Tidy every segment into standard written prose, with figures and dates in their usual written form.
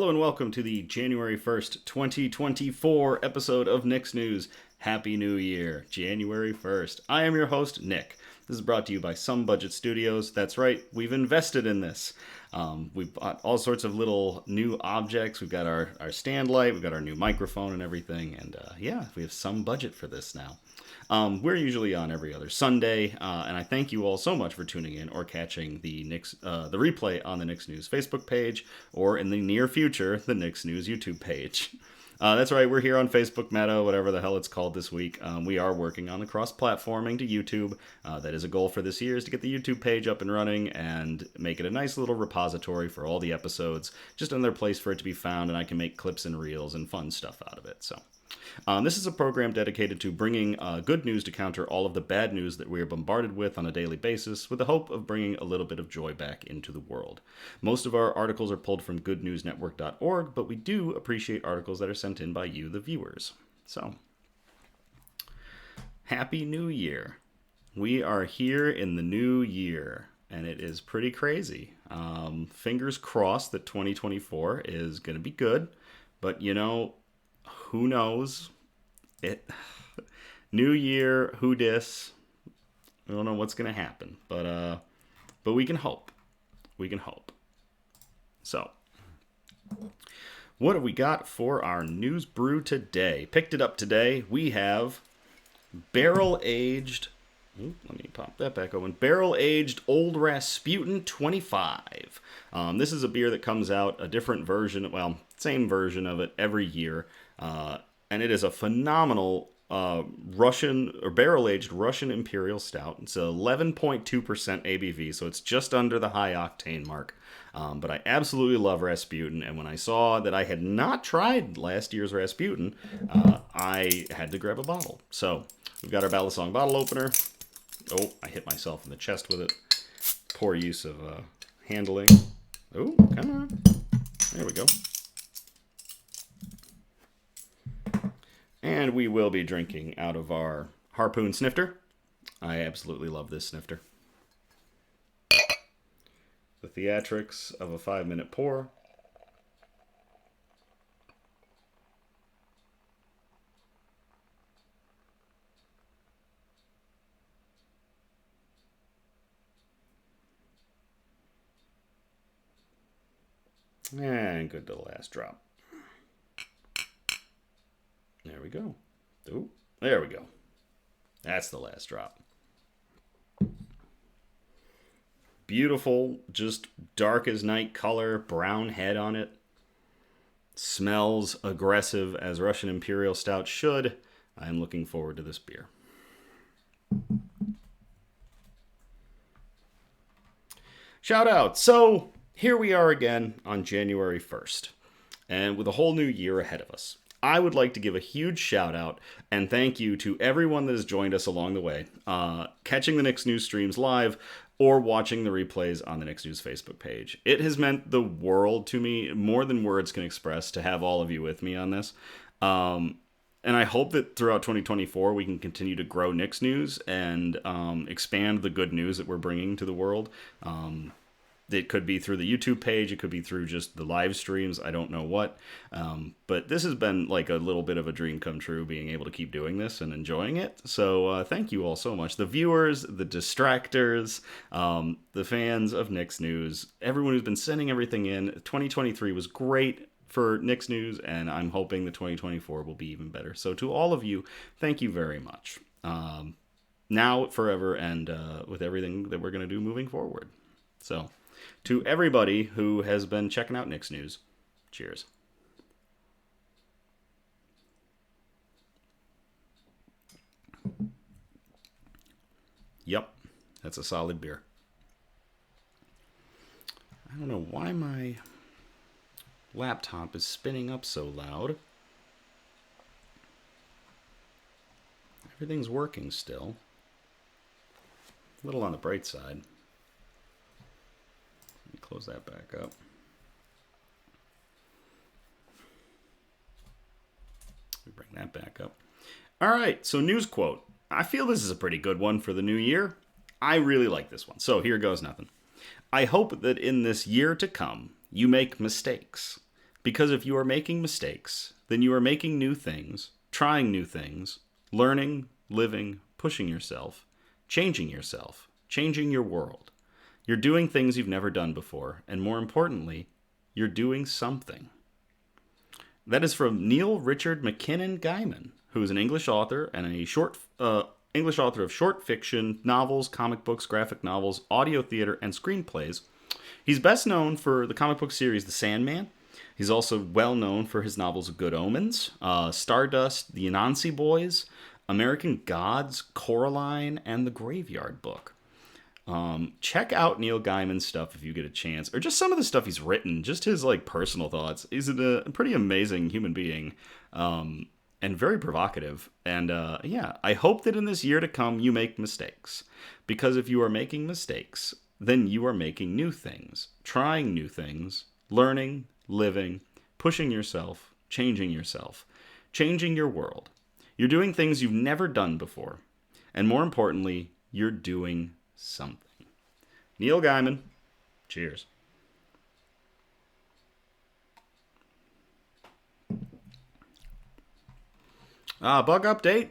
Hello and welcome to the January 1st, 2024 episode of Nick's News. Happy New Year, January 1st. I am your host, Nick. This is brought to you by Some Budget Studios. That's right, we've invested in this. We've bought all sorts of little new objects. We've got our stand light, we've got our new microphone and everything. And we have some budget for this now. We're usually on every other Sunday, and I thank you all so much for tuning in or catching the replay on the Nick's News Facebook page, or in the near future, the Nick's News YouTube page. That's right, we're here on Facebook Meta, whatever the hell it's called this week. We are working on the cross-platforming to YouTube. That is a goal for this year, is to get the YouTube page up and running and make it a nice little repository for all the episodes. Just another place for it to be found, and I can make clips and reels and fun stuff out of it, so... this is a program dedicated to bringing good news to counter all of the bad news that we are bombarded with on a daily basis, with the hope of bringing a little bit of joy back into the world. Most of our articles are pulled from goodnewsnetwork.org, but we do appreciate articles that are sent in by you, the viewers. So, Happy New Year. We are here in the new year, and it is pretty crazy. Fingers crossed that 2024 is going to be good, but you know... Who knows? New year, who dis? I don't know what's gonna happen, but we can hope. We can hope. So, what have we got for our news brew today? Picked it up today. We have barrel-aged. Let me pop that back open. Barrel-aged Old Rasputin 25. This is a beer that comes out a different version. Well, same version of it every year. And it is a phenomenal barrel-aged Russian Imperial Stout. It's 11.2% ABV, so it's just under the high octane mark. But I absolutely love Rasputin, and when I saw that I had not tried last year's Rasputin, I had to grab a bottle. So we've got our Balisong bottle opener. Oh, I hit myself in the chest with it. Poor use of handling. Oh, come on. There we go. And we will be drinking out of our Harpoon snifter. I absolutely love this snifter. The theatrics of a 5-minute pour. And good to the last drop. There we go. Ooh, there we go. That's the last drop. Beautiful, just dark as night color, brown head on it. Smells aggressive as Russian Imperial Stout should. I'm looking forward to this beer. Shout out. So, here we are again on January 1st, and with a whole new year ahead of us. I would like to give a huge shout out and thank you to everyone that has joined us along the way, catching the Nick's News streams live or watching the replays on the Nick's News Facebook page. It has meant the world to me, more than words can express, to have all of you with me on this. And I hope that throughout 2024 we can continue to grow Nick's News and expand the good news that we're bringing to the world. It could be through the YouTube page. It could be through just the live streams. I don't know what. But this has been like a little bit of a dream come true, being able to keep doing this and enjoying it. So thank you all so much. The viewers, the distractors, the fans of Nick's News, everyone who's been sending everything in. 2023 was great for Nick's News, and I'm hoping the 2024 will be even better. So to all of you, thank you very much. Now, forever, and with everything that we're going to do moving forward. So... to everybody who has been checking out Nick's News, cheers. Yep, that's a solid beer. I don't know why my laptop is spinning up so loud. Everything's working still. A little on the bright side. Close that back up. We bring that back up. All right, so news quote. I feel this is a pretty good one for the new year. I really like this one. So here goes nothing. I hope that in this year to come, you make mistakes. Because if you are making mistakes, then you are making new things, trying new things, learning, living, pushing yourself, changing your world. You're doing things you've never done before, and more importantly, you're doing something. That is from Neil Richard MacKinnon Gaiman, who is an English author and English author of short fiction, novels, comic books, graphic novels, audio theater, and screenplays. He's best known for the comic book series The Sandman. He's also well known for his novels Good Omens, Stardust, The Anansi Boys, American Gods, Coraline, and The Graveyard Book. Check out Neil Gaiman's stuff if you get a chance, or just some of the stuff he's written, just his personal thoughts. He's a pretty amazing human being, and very provocative. And yeah, I hope that in this year to come you make mistakes, because if you are making mistakes, then you are making new things, trying new things, learning, living, pushing yourself, changing your world. You're doing things you've never done before, and more importantly, you're doing something. Neil Gaiman, cheers. Bug update.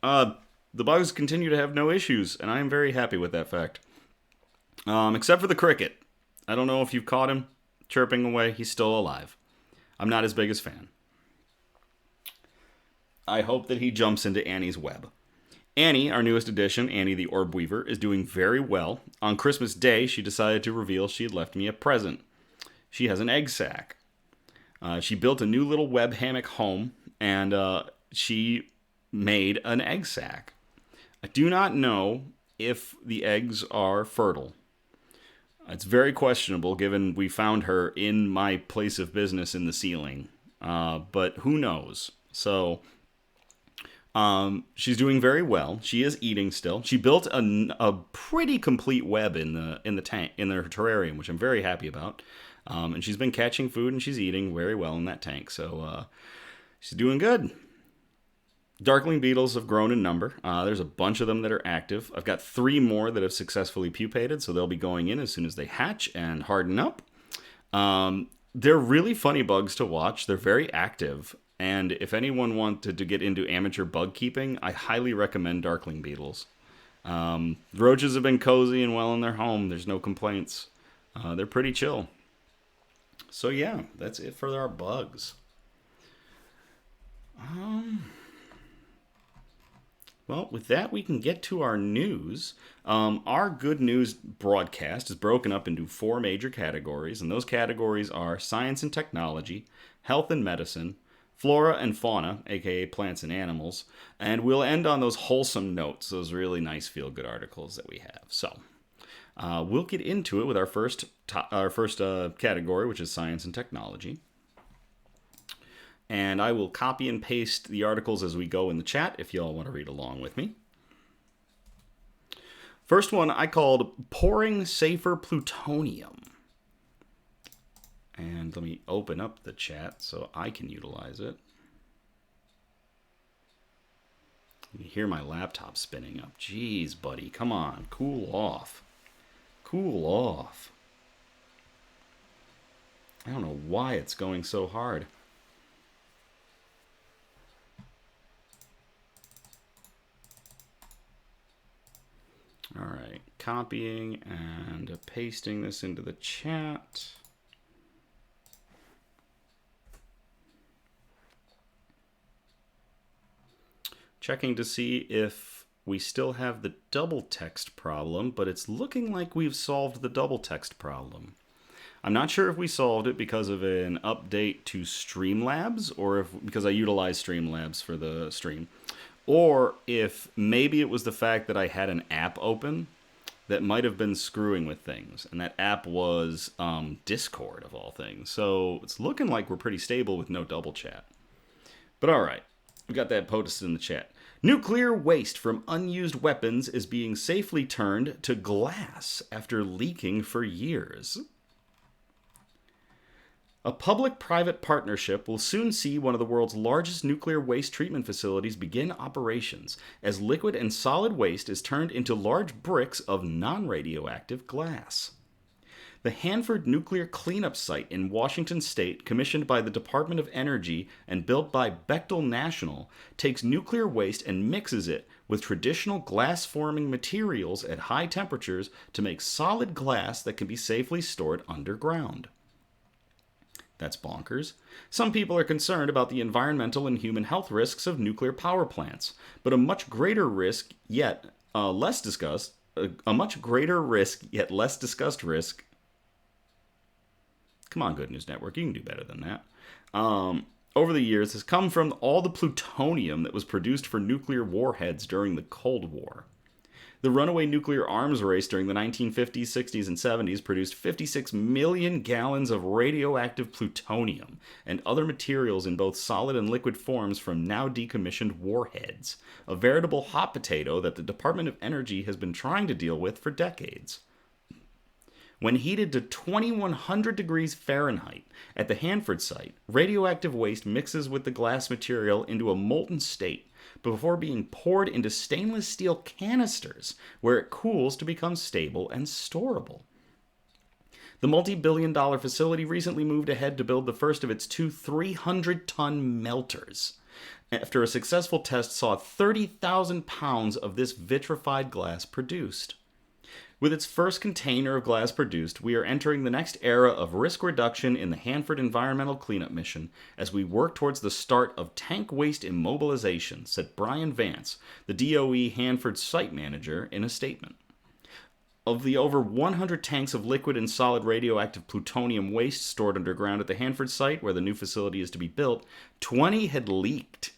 The bugs continue to have no issues, and I am very happy with that fact. Except for the cricket. I don't know if you've caught him chirping away. He's still alive. I'm not his biggest fan. I hope that he jumps into Annie's web. Annie, our newest addition, Annie the Orb Weaver, is doing very well. On Christmas Day, she decided to reveal she had left me a present. She has an egg sack. She built a new little web hammock home, and she made an egg sack. I do not know if the eggs are fertile. It's very questionable, given we found her in my place of business in the ceiling. But who knows? So she's doing very well. She is eating still. She built a pretty complete web in the tank, in her terrarium, which I'm very happy about. And she's been catching food and she's eating very well in that tank. So she's doing good. Darkling beetles have grown in number. There's a bunch of them that are active. I've got 3 more that have successfully pupated, so they'll be going in as soon as they hatch and harden up. They're really funny bugs to watch. They're very active. And if anyone wanted to get into amateur bug keeping, I highly recommend darkling beetles. Roaches have been cozy and well in their home. There's no complaints. They're pretty chill. So yeah, that's it for our bugs. Well, with that, we can get to our news. Our good news broadcast is broken up into 4 major categories, and those categories are science and technology, health and medicine, flora and fauna, aka plants and animals, and we'll end on those wholesome notes, those really nice feel-good articles that we have. So, we'll get into it with our first category, which is science and technology. And I will copy and paste the articles as we go in the chat if you all want to read along with me. First one I called Pouring Safer Plutonium. And let me open up the chat so I can utilize it. You hear my laptop spinning up. Jeez, buddy, come on. Cool off. Cool off. I don't know why it's going so hard. All right, copying and pasting this into the chat. Checking to see if we still have the double text problem, but it's looking like we've solved the double text problem. I'm not sure if we solved it because of an update to Streamlabs, or if because I utilized Streamlabs for the stream. Or if maybe it was the fact that I had an app open that might have been screwing with things. And that app was Discord, of all things. So it's looking like we're pretty stable with no double chat. But all right, we got that posted in the chat. Nuclear waste from unused weapons is being safely turned to glass after leaking for years. A public-private partnership will soon see one of the world's largest nuclear waste treatment facilities begin operations as liquid and solid waste is turned into large bricks of non-radioactive glass. The Hanford Nuclear Cleanup Site in Washington State, commissioned by the Department of Energy and built by Bechtel National, takes nuclear waste and mixes it with traditional glass-forming materials at high temperatures to make solid glass that can be safely stored underground. That's bonkers. Some people are concerned about the environmental and human health risks of nuclear power plants, but a much greater risk yet less discussed risk. Come on, Good News Network, you can do better than that. Over the years has come from all the plutonium that was produced for nuclear warheads during the Cold War. The runaway nuclear arms race during the 1950s, 60s, and 70s produced 56 million gallons of radioactive plutonium and other materials in both solid and liquid forms from now decommissioned warheads, a veritable hot potato that the Department of Energy has been trying to deal with for decades. When heated to 2100 degrees Fahrenheit at the Hanford site, radioactive waste mixes with the glass material into a molten state before being poured into stainless steel canisters where it cools to become stable and storable. The multi-billion-dollar facility recently moved ahead to build the first of its two 300-ton melters. After a successful test saw 30,000 pounds of this vitrified glass produced. With its first container of glass produced, we are entering the next era of risk reduction in the Hanford Environmental Cleanup Mission as we work towards the start of tank waste immobilization, said Brian Vance, the DOE Hanford site manager, in a statement. Of the over 100 tanks of liquid and solid radioactive plutonium waste stored underground at the Hanford site, where the new facility is to be built, 20 had leaked,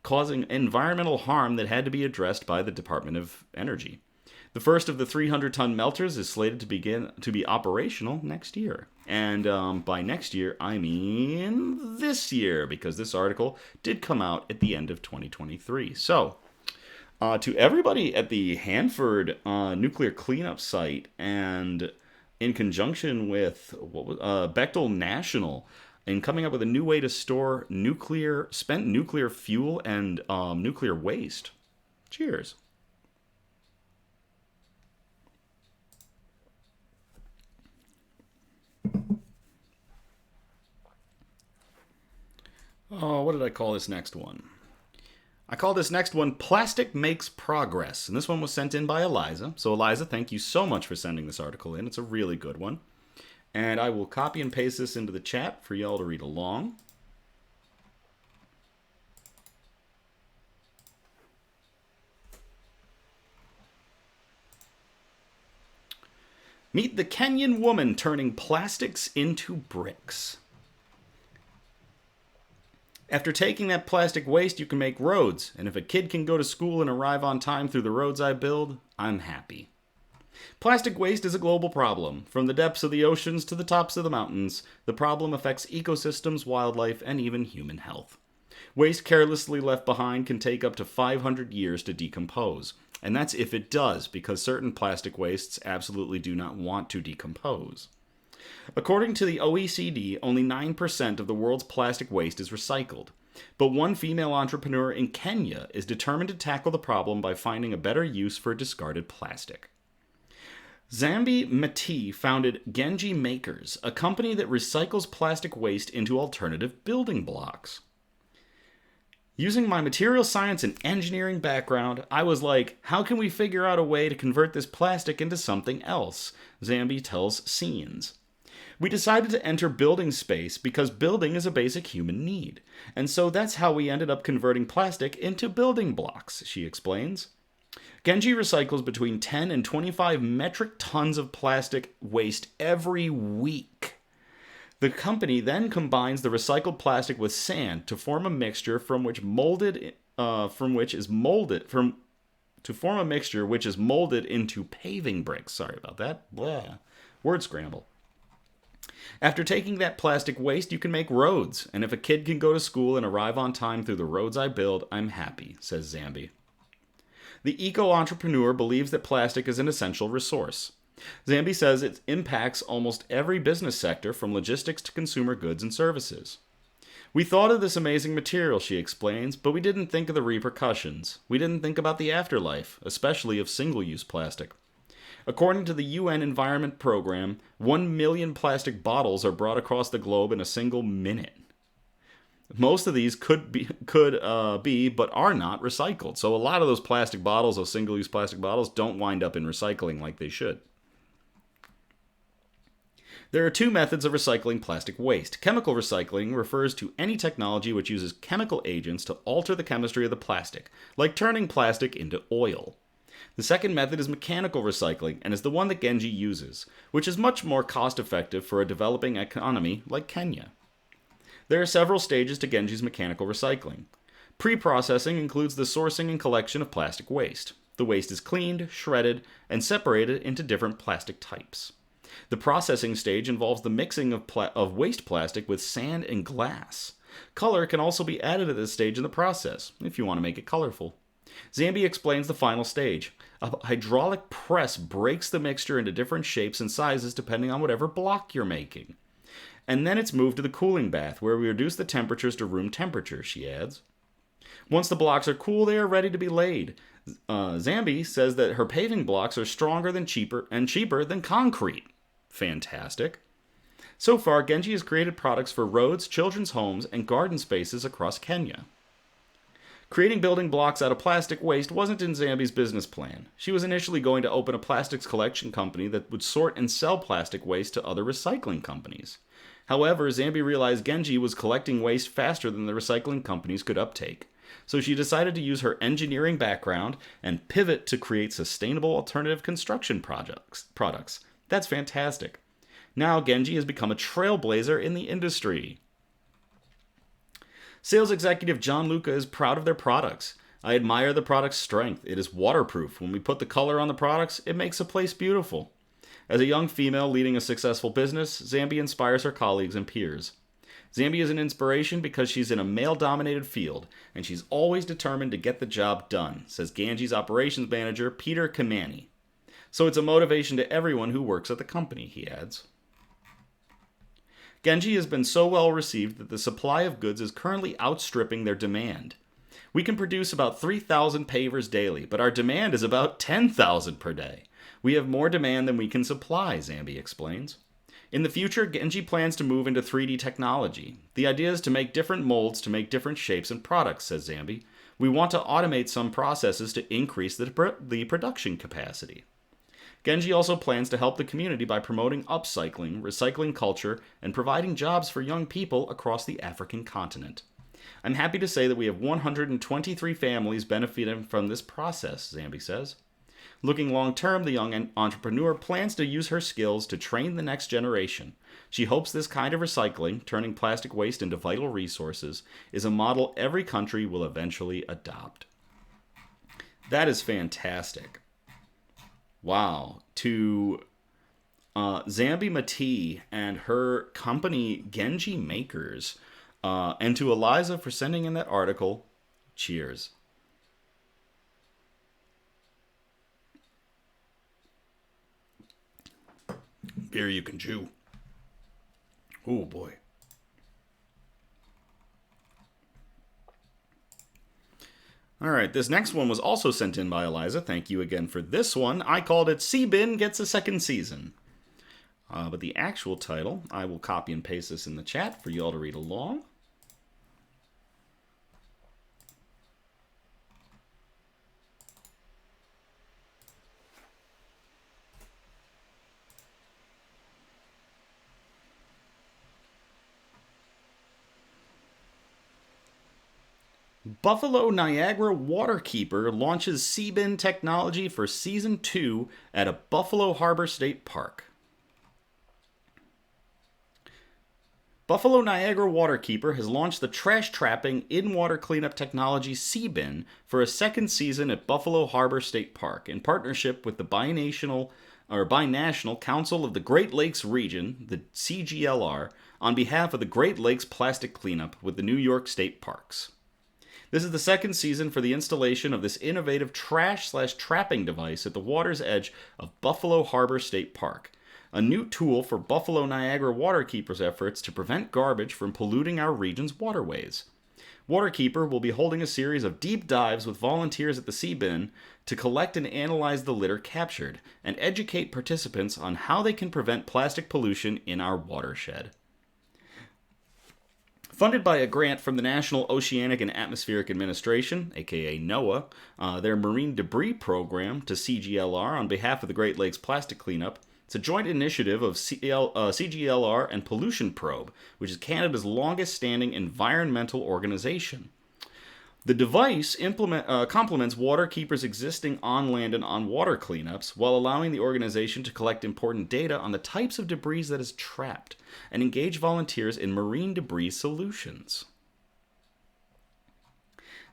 causing environmental harm that had to be addressed by the Department of Energy. The first of the 300-ton melters is slated to be operational next year. And by next year, I mean this year, because this article did come out at the end of 2023. So, to everybody at the Hanford nuclear cleanup site, and in conjunction with Bechtel National, in coming up with a new way to store spent nuclear fuel and nuclear waste. Cheers. Oh, what did I call this next one? I call this next one Plastic Makes Progress. And this one was sent in by Eliza. So Eliza, thank you so much for sending this article in. It's a really good one. And I will copy and paste this into the chat for y'all to read along. Meet the Kenyan woman turning plastics into bricks. After taking that plastic waste, you can make roads, and if a kid can go to school and arrive on time through the roads I build, I'm happy. Plastic waste is a global problem. From the depths of the oceans to the tops of the mountains, the problem affects ecosystems, wildlife, and even human health. Waste carelessly left behind can take up to 500 years to decompose, and that's if it does, because certain plastic wastes absolutely do not want to decompose. According to the OECD, only 9% of the world's plastic waste is recycled. But one female entrepreneur in Kenya is determined to tackle the problem by finding a better use for discarded plastic. Zambi Mati founded Genji Makers, a company that recycles plastic waste into alternative building blocks. Using my material science and engineering background, I was like, how can we figure out a way to convert this plastic into something else? Zambi tells Scenes. We decided to enter building space because building is a basic human need. And so that's how we ended up converting plastic into building blocks, she explains. Genji recycles between 10 and 25 metric tons of plastic waste every week. The company then combines the recycled plastic with sand to form a mixture which is molded into paving bricks. Sorry about that. Blah. Word scramble. After taking that plastic waste, you can make roads, and if a kid can go to school and arrive on time through the roads I build, I'm happy, says Zambi. The eco-entrepreneur believes that plastic is an essential resource. Zambi says it impacts almost every business sector, from logistics to consumer goods and services. We thought of this amazing material, she explains, but we didn't think of the repercussions. We didn't think about the afterlife, especially of single-use plastic. According to the UN Environment Program, 1 million plastic bottles are brought across the globe in a single minute. Most of these could be, but are not recycled. So a lot of those plastic bottles, those single-use plastic bottles, don't wind up in recycling like they should. There are two methods of recycling plastic waste. Chemical recycling refers to any technology which uses chemical agents to alter the chemistry of the plastic, like turning plastic into oil. The second method is mechanical recycling, and is the one that Genji uses, which is much more cost-effective for a developing economy like Kenya. There are several stages to Genji's mechanical recycling. Pre-processing includes the sourcing and collection of plastic waste. The waste is cleaned, shredded, and separated into different plastic types. The processing stage involves the mixing of waste plastic with sand and glass. Color can also be added at this stage in the process, if you want to make it colorful. Zambi explains the final stage. A hydraulic press breaks the mixture into different shapes and sizes depending on whatever block you're making. And then it's moved to the cooling bath, where we reduce the temperatures to room temperature, she adds. Once the blocks are cool, they are ready to be laid. Zambi says that her paving blocks are stronger than cheaper than concrete. Fantastic. So far, Genji has created products for roads, children's homes, and garden spaces across Kenya. Creating building blocks out of plastic waste wasn't in Zambi's business plan. She was initially going to open a plastics collection company that would sort and sell plastic waste to other recycling companies. However, Zambi realized Genji was collecting waste faster than the recycling companies could uptake. So she decided to use her engineering background and pivot to create sustainable alternative construction products. That's fantastic. Now Genji has become a trailblazer in the industry. Sales executive John Luca is proud of their products. I admire the product's strength. It is waterproof. When we put the color on the products, it makes a place beautiful. As a young female leading a successful business, Zambi inspires her colleagues and peers. Zambi is an inspiration because she's in a male-dominated field, and she's always determined to get the job done, says Genji's operations manager, Peter Kamani. So it's a motivation to everyone who works at the company, he adds. Genji has been so well received that the supply of goods is currently outstripping their demand. We can produce about 3,000 pavers daily, but our demand is about 10,000 per day. We have more demand than we can supply, Zambi explains. In the future, Genji plans to move into 3D technology. The idea is to make different molds to make different shapes and products, says Zambi. We want to automate some processes to increase the production capacity. Genji also plans to help the community by promoting upcycling, recycling culture, and providing jobs for young people across the African continent. I'm happy to say that we have 123 families benefiting from this process, Zambi says. Looking long-term, the young entrepreneur plans to use her skills to train the next generation. She hopes this kind of recycling, turning plastic waste into vital resources, is a model every country will eventually adopt. That is fantastic. Wow. To Zambi Mati and her company Genji Makers, and to Eliza for sending in that article, cheers. Beer you can chew. Oh boy. All right, this next one was also sent in by Eliza. Thank you again for this one. I called it Seabin Gets a Second Season. But the actual title, I will copy and paste this in the chat for you all to read along. Buffalo Niagara Waterkeeper launches Seabin technology for Season 2 at a Buffalo Harbor State Park. Buffalo Niagara Waterkeeper has launched the trash trapping in-water cleanup technology Seabin for a second season at Buffalo Harbor State Park in partnership with the Binational Council of the Great Lakes Region, the CGLR, on behalf of the Great Lakes Plastic Cleanup with the New York State Parks. This is the second season for the installation of this innovative trash/trapping device at the water's edge of Buffalo Harbor State Park, a new tool for Buffalo Niagara Waterkeeper's efforts to prevent garbage from polluting our region's waterways. Waterkeeper will be holding a series of deep dives with volunteers at the sea bin to collect and analyze the litter captured and educate participants on how they can prevent plastic pollution in our watershed. Funded by a grant from the National Oceanic and Atmospheric Administration, aka NOAA, their Marine Debris Program to CGLR on behalf of the Great Lakes Plastic Cleanup, it's a joint initiative of CGLR and Pollution Probe, which is Canada's longest-standing environmental organization. The device complements Waterkeeper's existing on-land and on-water cleanups while allowing the organization to collect important data on the types of debris that is trapped and engage volunteers in marine debris solutions.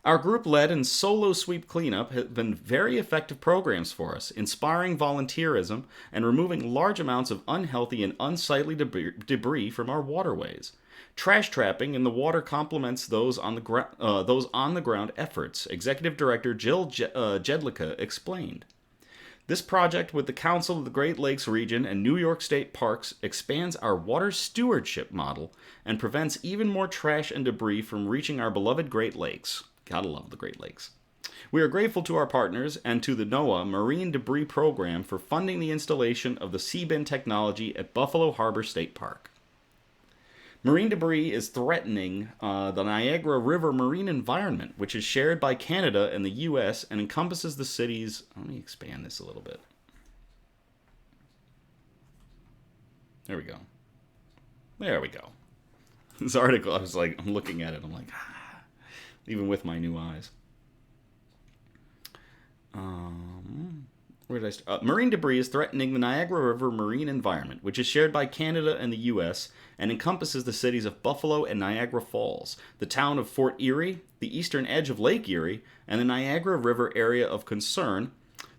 Our group-led and solo sweep cleanup have been very effective programs for us, inspiring volunteerism and removing large amounts of unhealthy and unsightly debris from our waterways. Trash trapping in the water complements those on the ground efforts, Executive Director Jill Jedlicka explained. This project with the Council of the Great Lakes Region and New York State Parks expands our water stewardship model and prevents even more trash and debris from reaching our beloved Great Lakes. Gotta love the Great Lakes. We are grateful to our partners and to the NOAA Marine Debris Program for funding the installation of the Seabin technology at Buffalo Harbor State Park. Marine debris is threatening the Niagara River marine environment, which is shared by Canada and the U.S. and encompasses the cities... Let me expand this a little bit. There we go. There we go. This article, I was like, I'm looking at it, I'm like, even with my new eyes. Where did I start? Marine debris is threatening the Niagara River marine environment, which is shared by Canada and the U.S., and encompasses the cities of Buffalo and Niagara Falls, the town of Fort Erie, the eastern edge of Lake Erie, and the Niagara River area of concern,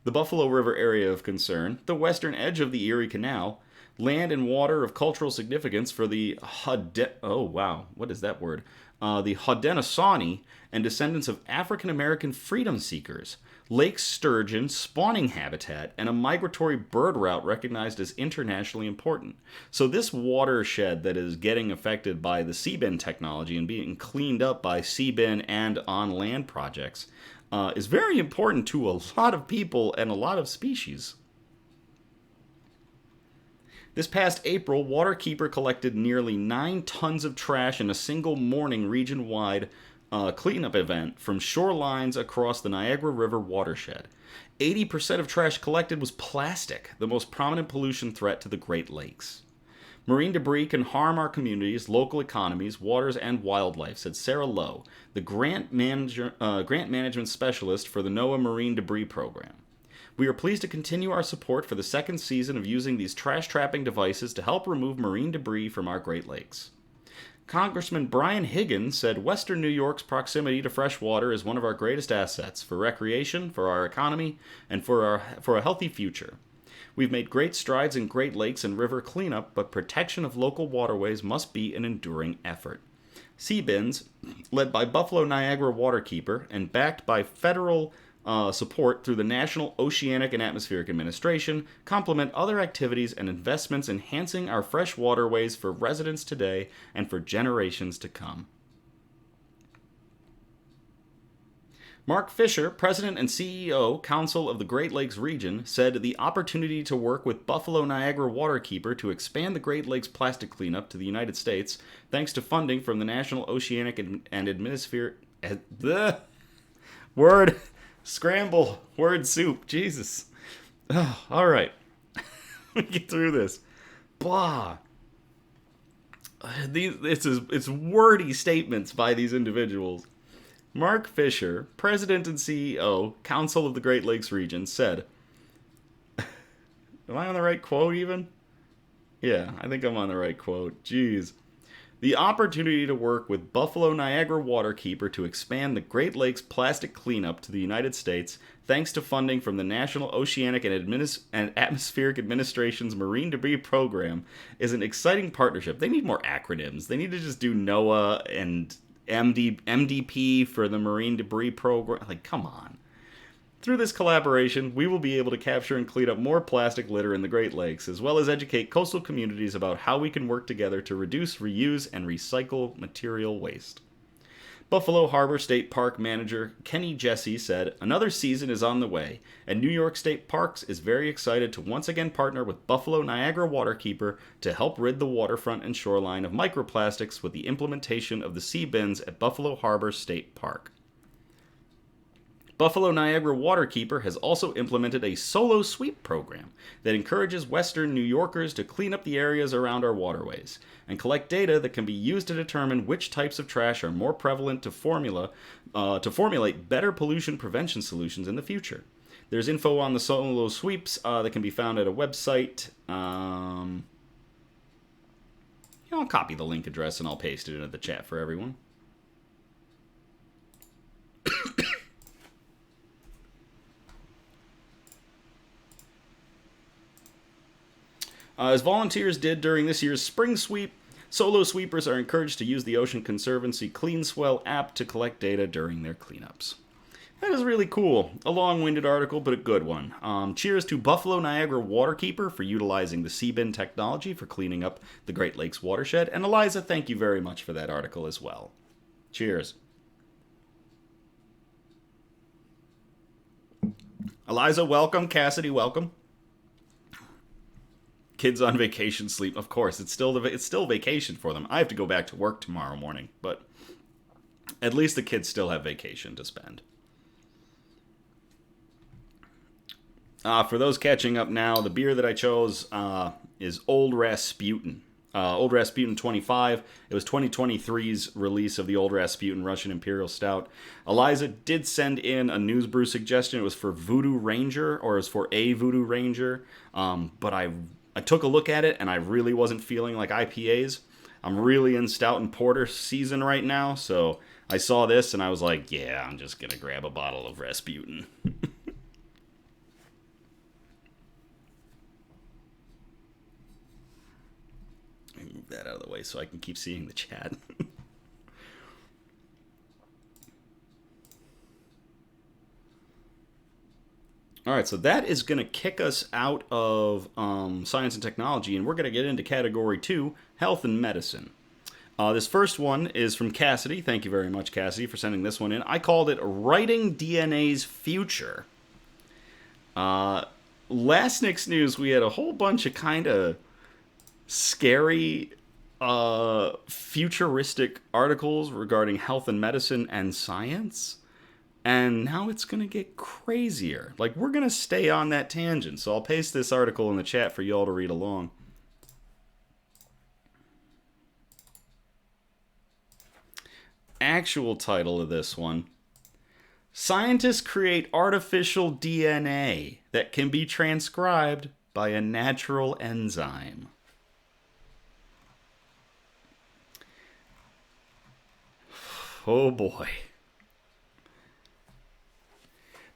the Buffalo River area of concern, the western edge of the Erie Canal, land and water of cultural significance for the the Haudenosaunee and descendants of African American freedom seekers, lake sturgeon spawning habitat, and a migratory bird route recognized as internationally important. So this watershed that is getting affected by the Seabin technology and being cleaned up by Seabin and on-land projects is very important to a lot of people and a lot of species. This past April, Waterkeeper collected nearly 9 tons of trash in a single morning region-wide cleanup event from shorelines across the Niagara River watershed. 80% of trash collected was plastic, the most prominent pollution threat to the Great Lakes. Marine debris can harm our communities, local economies, waters, and wildlife, said Sarah Lowe, the grant management specialist for the NOAA Marine Debris Program. We are pleased to continue our support for the second season of using these trash-trapping devices to help remove marine debris from our Great Lakes. Congressman Brian Higgins said Western New York's proximity to fresh water is one of our greatest assets for recreation, for our economy, and for a healthy future. We've made great strides in Great Lakes and river cleanup, but protection of local waterways must be an enduring effort. Seabins, led by Buffalo Niagara Waterkeeper and backed by federal support through the National Oceanic and Atmospheric Administration, complement other activities and investments enhancing our fresh waterways for residents today and for generations to come. Mark Fisher, President and CEO, Council of the Great Lakes Region, said the opportunity to work with Buffalo Niagara Waterkeeper to expand the Great Lakes plastic cleanup to the United States, thanks to funding from the National Oceanic and Atmospheric... Scramble. Word soup. Jesus. Oh, all right. Let me get through this. Blah. It's wordy statements by these individuals. Mark Fisher, President and CEO, Council of the Great Lakes Region, said... Am I on the right quote even? Yeah, I think I'm on the right quote. Jeez. The opportunity to work with Buffalo Niagara Waterkeeper to expand the Great Lakes plastic cleanup to the United States, thanks to funding from the National Oceanic and Atmospheric Administration's Marine Debris Program, is an exciting partnership. They need more acronyms. They need to just do NOAA and MDP for the Marine Debris Program. Like, come on. Through this collaboration, we will be able to capture and clean up more plastic litter in the Great Lakes, as well as educate coastal communities about how we can work together to reduce, reuse, and recycle material waste. Buffalo Harbor State Park manager Kenny Jesse said, "Another season is on the way, and New York State Parks is very excited to once again partner with Buffalo Niagara Waterkeeper to help rid the waterfront and shoreline of microplastics with the implementation of the sea bins at Buffalo Harbor State Park." Buffalo Niagara Waterkeeper has also implemented a solo sweep program that encourages Western New Yorkers to clean up the areas around our waterways and collect data that can be used to determine which types of trash are more prevalent to formulate better pollution prevention solutions in the future. There's info on the solo sweeps that can be found at a website. I'll copy the link address and I'll paste it into the chat for everyone. As volunteers did during this year's spring sweep, solo sweepers are encouraged to use the Ocean Conservancy Clean Swell app to collect data during their cleanups. That is really cool. A long-winded article, but a good one. Cheers to Buffalo Niagara Waterkeeper for utilizing the Seabin technology for cleaning up the Great Lakes watershed. And Eliza, thank you very much for that article as well. Cheers. Eliza, welcome. Cassidy, welcome. Kids on vacation sleep. Of course, it's still vacation for them. I have to go back to work tomorrow morning, but at least the kids still have vacation to spend. For those catching up now, the beer that I chose is Old Rasputin. Old Rasputin 25. It was 2023's release of the Old Rasputin Russian Imperial Stout. Eliza did send in a news brew suggestion. It was for Voodoo Ranger, or it was for a Voodoo Ranger, but I took a look at it, and I really wasn't feeling like IPAs. I'm really in Stout and Porter season right now, so I saw this, and I was like, yeah, I'm just going to grab a bottle of Rasputin. Move that out of the way so I can keep seeing the chat. All right, so that is going to kick us out of science and technology, and we're going to get into category 2, health and medicine. This first one is from Cassidy. Thank you very much, Cassidy, for sending this one in. I called it Writing DNA's Future. Last Nick's News, we had a whole bunch of kind of scary, futuristic articles regarding health and medicine and science. And now it's going to get crazier. Like, we're going to stay on that tangent. So I'll paste this article in the chat for y'all to read along. Actual title of this one: Scientists create artificial DNA that can be transcribed by a natural enzyme. Oh boy.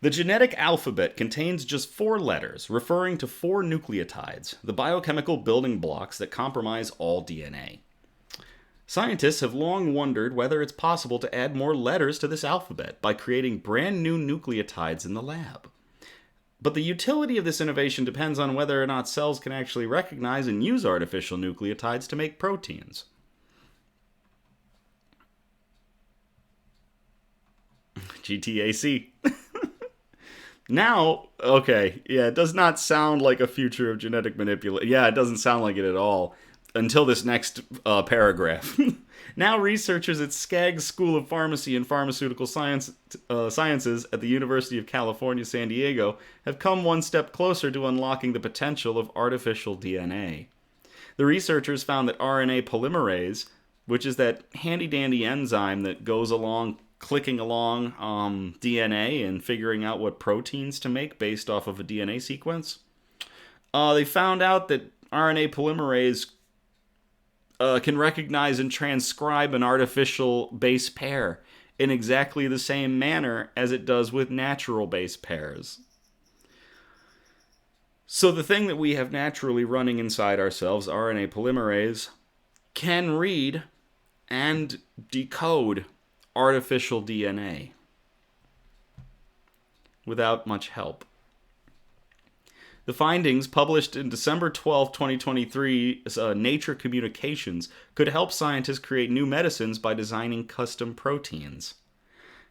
The genetic alphabet contains just 4 letters, referring to 4 nucleotides, the biochemical building blocks that comprise all DNA. Scientists have long wondered whether it's possible to add more letters to this alphabet by creating brand new nucleotides in the lab. But the utility of this innovation depends on whether or not cells can actually recognize and use artificial nucleotides to make proteins. GTAC. Now, okay, yeah, it does not sound like a future of genetic manipulation. Yeah, it doesn't sound like it at all until this next paragraph. Now, researchers at Skaggs School of Pharmacy and Pharmaceutical Sciences at the University of California, San Diego, have come one step closer to unlocking the potential of artificial DNA. The researchers found that RNA polymerase, which is that handy-dandy enzyme that goes along clicking along DNA and figuring out what proteins to make based off of a DNA sequence. They found out that RNA polymerase can recognize and transcribe an artificial base pair in exactly the same manner as it does with natural base pairs. So the thing that we have naturally running inside ourselves, RNA polymerase, can read and decode artificial DNA without much help. The findings, published in December 12, 2023, Nature Communications, could help scientists create new medicines by designing custom proteins.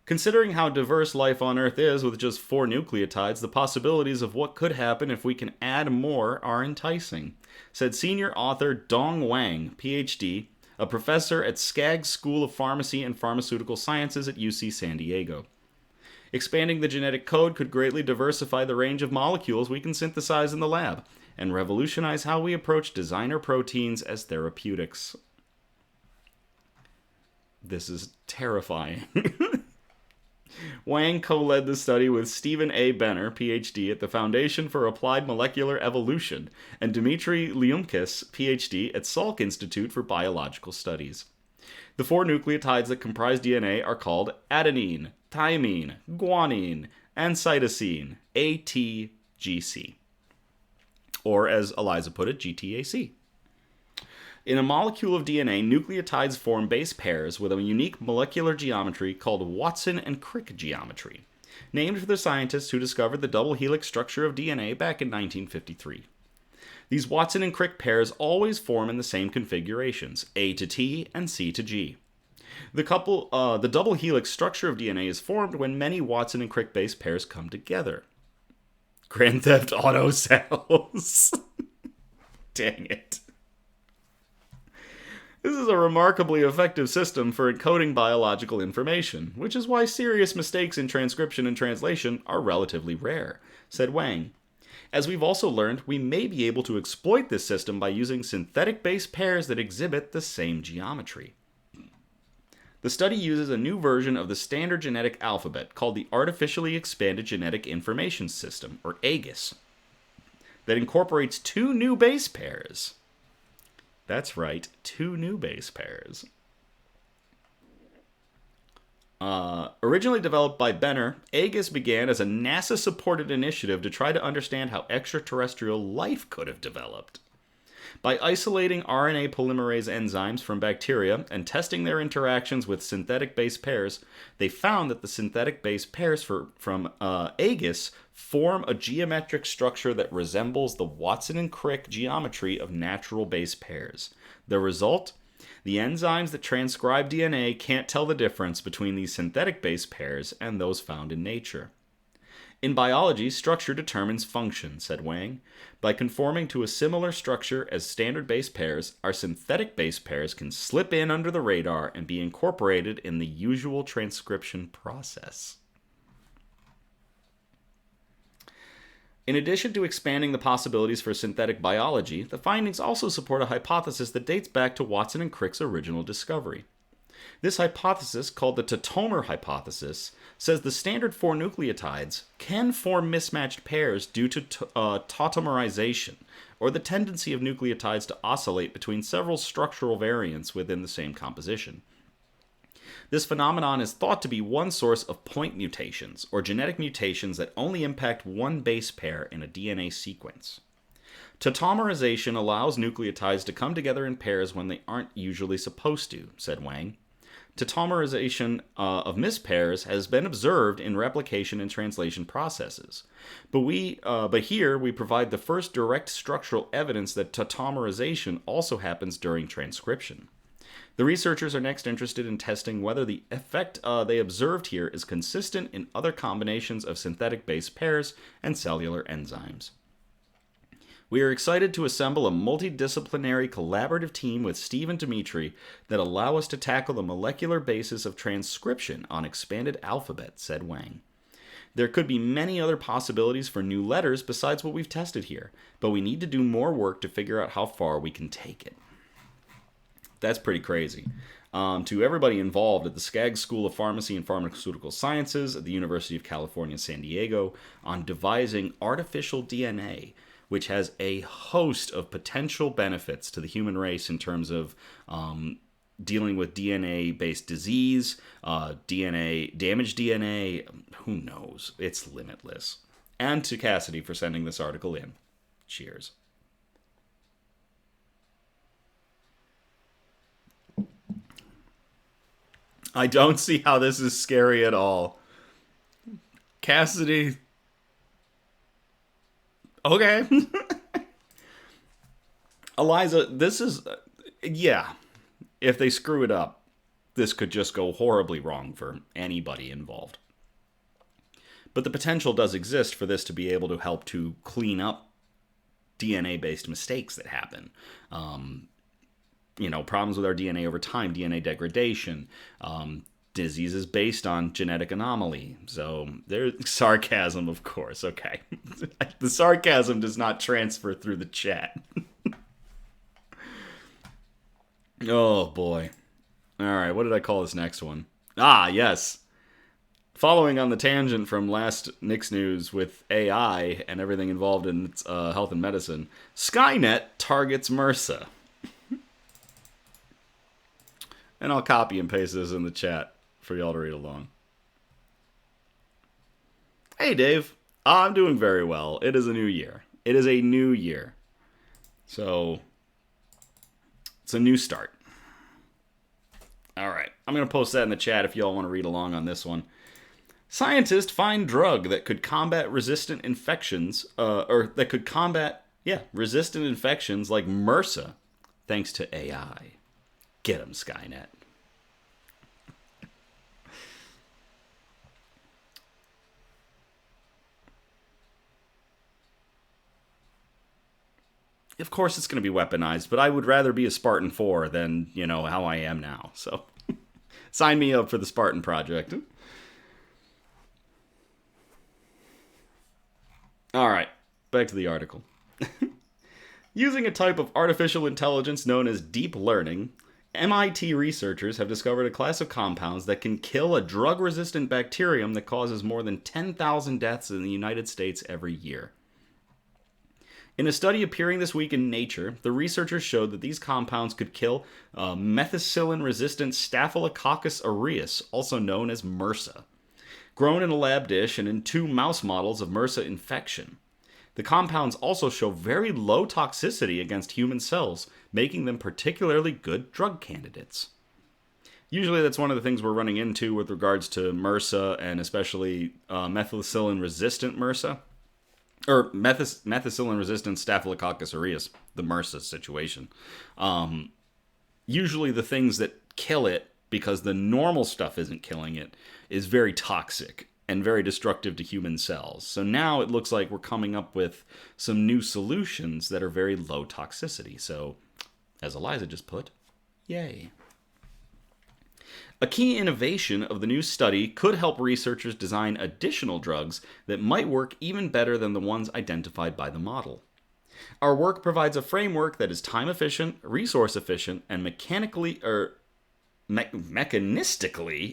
Considering how diverse life on Earth is with just 4 nucleotides, the possibilities of what could happen if we can add more are enticing, said senior author Dong Wang, PhD, a professor at Skaggs School of Pharmacy and Pharmaceutical Sciences at UC San Diego. Expanding the genetic code could greatly diversify the range of molecules we can synthesize in the lab and revolutionize how we approach designer proteins as therapeutics. This is terrifying. Wang co-led the study with Stephen A. Benner, PhD, at the Foundation for Applied Molecular Evolution, and Dmitry Lyumkis, PhD, at Salk Institute for Biological Studies. The 4 nucleotides that comprise DNA are called adenine, thymine, guanine, and cytosine, ATGC. Or, as Eliza put it, GTAC. In a molecule of DNA, nucleotides form base pairs with a unique molecular geometry called Watson and Crick geometry, named for the scientists who discovered the double helix structure of DNA back in 1953. These Watson and Crick pairs always form in the same configurations, A to T and C to G. The double helix structure of DNA is formed when many Watson and Crick base pairs come together. Grand Theft Auto cells. Dang it. This is a remarkably effective system for encoding biological information, which is why serious mistakes in transcription and translation are relatively rare, said Wang. As we've also learned, we may be able to exploit this system by using synthetic base pairs that exhibit the same geometry. The study uses a new version of the standard genetic alphabet called the Artificially Expanded Genetic Information System, or AGIS, that incorporates 2 new base pairs. That's right, 2 new base pairs. Originally developed by Benner, AGIS began as a NASA-supported initiative to try to understand how extraterrestrial life could have developed. By isolating RNA polymerase enzymes from bacteria and testing their interactions with synthetic base pairs, they found that the synthetic base pairs from AGIS form a geometric structure that resembles the Watson and Crick geometry of natural base pairs. The result? The enzymes that transcribe DNA can't tell the difference between these synthetic base pairs and those found in nature. In biology, structure determines function, said Wang. By conforming to a similar structure as standard base pairs, our synthetic base pairs can slip in under the radar and be incorporated in the usual transcription process. In addition to expanding the possibilities for synthetic biology, the findings also support a hypothesis that dates back to Watson and Crick's original discovery. This hypothesis, called the tautomer hypothesis, says the standard 4 nucleotides can form mismatched pairs due to tautomerization, or the tendency of nucleotides to oscillate between several structural variants within the same composition. This phenomenon is thought to be one source of point mutations, or genetic mutations that only impact one base pair in a DNA sequence. Tautomerization allows nucleotides to come together in pairs when they aren't usually supposed to, said Wang. Tautomerization of mispairs has been observed in replication and translation processes, but here we provide the first direct structural evidence that tautomerization also happens during transcription. The researchers are next interested in testing whether the effect they observed here is consistent in other combinations of synthetic base pairs and cellular enzymes. We are excited to assemble a multidisciplinary collaborative team with Steve and Dmitry that allow us to tackle the molecular basis of transcription on expanded alphabet, said Wang. There could be many other possibilities for new letters besides what we've tested here, but we need to do more work to figure out how far we can take it. That's pretty crazy. To everybody involved at the Skaggs School of Pharmacy and Pharmaceutical Sciences at the University of California, San Diego, on devising artificial DNA, which has a host of potential benefits to the human race in terms of dealing with DNA-based disease, damaged DNA, who knows? It's limitless. And to Cassidy for sending this article in. Cheers. I don't see how this is scary at all. Cassidy... Okay. Eliza, this is... yeah. If they screw it up, this could just go horribly wrong for anybody involved. But the potential does exist for this to be able to help to clean up DNA-based mistakes that happen. Problems with our DNA over time, DNA degradation, diseases based on genetic anomaly. So there's sarcasm, of course. Okay. The sarcasm does not transfer through the chat. Oh, boy. All right, what did I call this next one? Ah, yes. Following on the tangent from last Nick's news with AI and everything involved in its health and medicine, Skynet targets MRSA. And I'll copy and paste this in the chat for y'all to read along. Hey, Dave. I'm doing very well. It is a new year. It is a new year. So, it's a new start. All right. I'm going to post that in the chat if y'all want to read along on this one. Scientists find drug that could combat resistant infections, resistant infections like MRSA, thanks to AI. Get 'em, Skynet. Of course it's going to be weaponized, but I would rather be a Spartan 4 than, how I am now. So, sign me up for the Spartan Project. All right, back to the article. Using a type of artificial intelligence known as deep learning, MIT researchers have discovered a class of compounds that can kill a drug-resistant bacterium that causes more than 10,000 deaths in the United States every year. In a study appearing this week in Nature, the researchers showed that these compounds could kill methicillin-resistant Staphylococcus aureus, also known as MRSA, grown in a lab dish and in 2 mouse models of MRSA infection. The compounds also show very low toxicity against human cells, making them particularly good drug candidates. Usually that's one of the things we're running into with regards to MRSA, and especially methicillin-resistant MRSA. Or methicillin-resistant Staphylococcus aureus, the MRSA situation. Usually the things that kill it, because the normal stuff isn't killing it, is very toxic and very destructive to human cells. So now it looks like we're coming up with some new solutions that are very low toxicity. So, as Eliza just put, yay. A key innovation of the new study could help researchers design additional drugs that might work even better than the ones identified by the model. Our work provides a framework that is time efficient, resource efficient, and mechanistically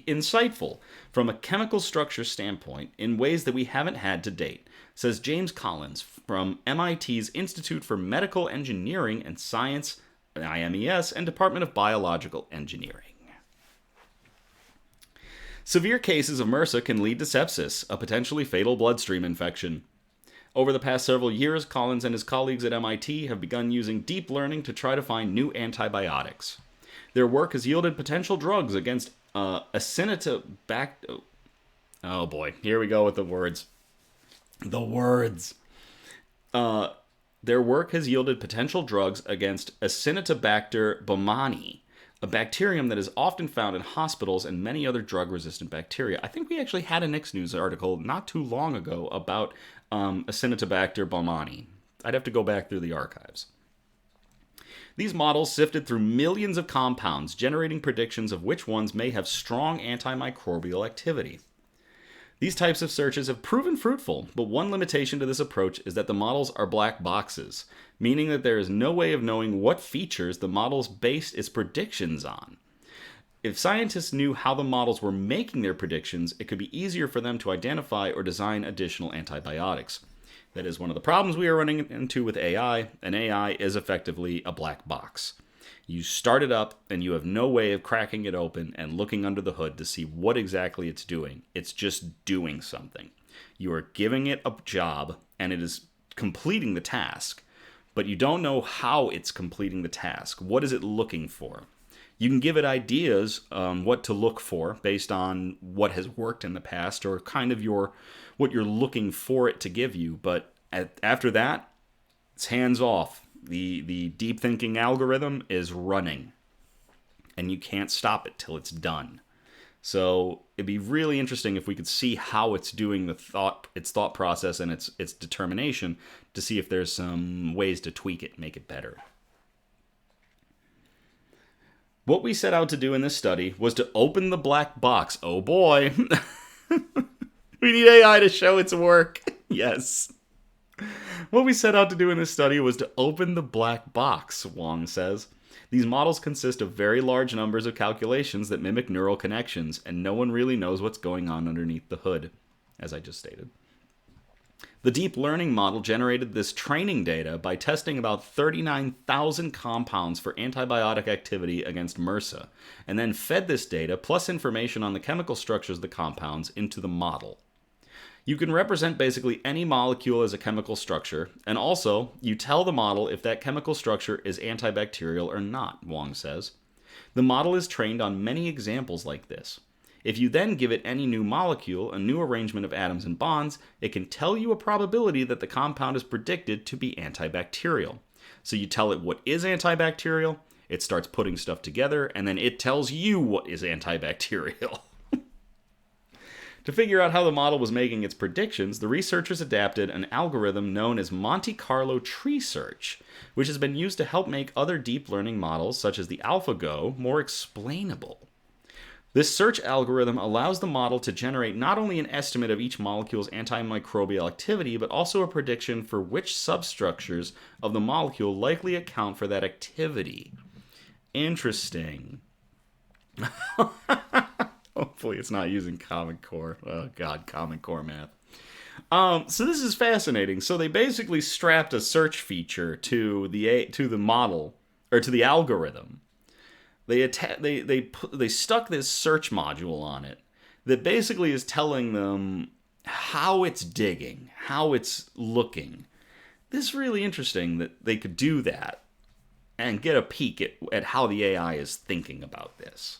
insightful from a chemical structure standpoint in ways that we haven't had to date, says James Collins from MIT's Institute for Medical Engineering and Science, IMES, and Department of Biological Engineering. Severe cases of MRSA can lead to sepsis, a potentially fatal bloodstream infection. Over the past several years, Collins and his colleagues at MIT have begun using deep learning to try to find new antibiotics. Their work has yielded potential drugs against Acinetobacter. Oh boy, here we go with the words. The words. Their work has yielded potential drugs against Acinetobacter baumannii, a bacterium that is often found in hospitals and many other drug-resistant bacteria. I think we actually had a Nick's News article not too long ago about Acinetobacter baumannii. I'd have to go back through the archives. These models sifted through millions of compounds, generating predictions of which ones may have strong antimicrobial activity. These types of searches have proven fruitful, but one limitation to this approach is that the models are black boxes, meaning that there is no way of knowing what features the models based its predictions on. If scientists knew how the models were making their predictions, it could be easier for them to identify or design additional antibiotics. That is one of the problems we are running into with AI, and AI is effectively a black box. You start it up, and you have no way of cracking it open and looking under the hood to see what exactly it's doing. It's just doing something. You are giving it a job, and it is completing the task, but you don't know how it's completing the task. What is it looking for? You can give it ideas on what to look for based on what has worked in the past, or kind of what you're looking for it to give you, but After that, it's hands off. The deep thinking algorithm is running, and you can't stop it till it's done. So it'd be really interesting if we could see how it's doing its thought process and its determination, to see if there's some ways to tweak it, make it better. What we set out to do in this study was to open the black box. Oh boy. We need AI to show its work. Yes. What we set out to do in this study was to open the black box, Wong says. These models consist of very large numbers of calculations that mimic neural connections, and no one really knows what's going on underneath the hood, as I just stated. The deep learning model generated this training data by testing about 39,000 compounds for antibiotic activity against MRSA, and then fed this data, plus information on the chemical structures of the compounds, into the model. You can represent basically any molecule as a chemical structure, and also, you tell the model if that chemical structure is antibacterial or not, Wong says. The model is trained on many examples like this. If you then give it any new molecule, a new arrangement of atoms and bonds, it can tell you a probability that the compound is predicted to be antibacterial. So you tell it what is antibacterial, it starts putting stuff together, and then it tells you what is antibacterial. To figure out how the model was making its predictions, the researchers adapted an algorithm known as Monte Carlo tree search, which has been used to help make other deep learning models, such as the AlphaGo, more explainable. This search algorithm allows the model to generate not only an estimate of each molecule's antimicrobial activity, but also a prediction for which substructures of the molecule likely account for that activity. Interesting. Hopefully it's not using Common Core. Oh god, Common Core math. So this is fascinating. So they basically strapped a search feature to the model, or to the algorithm. They stuck this search module on it that basically is telling them how it's digging, how it's looking. This is really interesting that they could do that and get a peek at how the AI is thinking about this.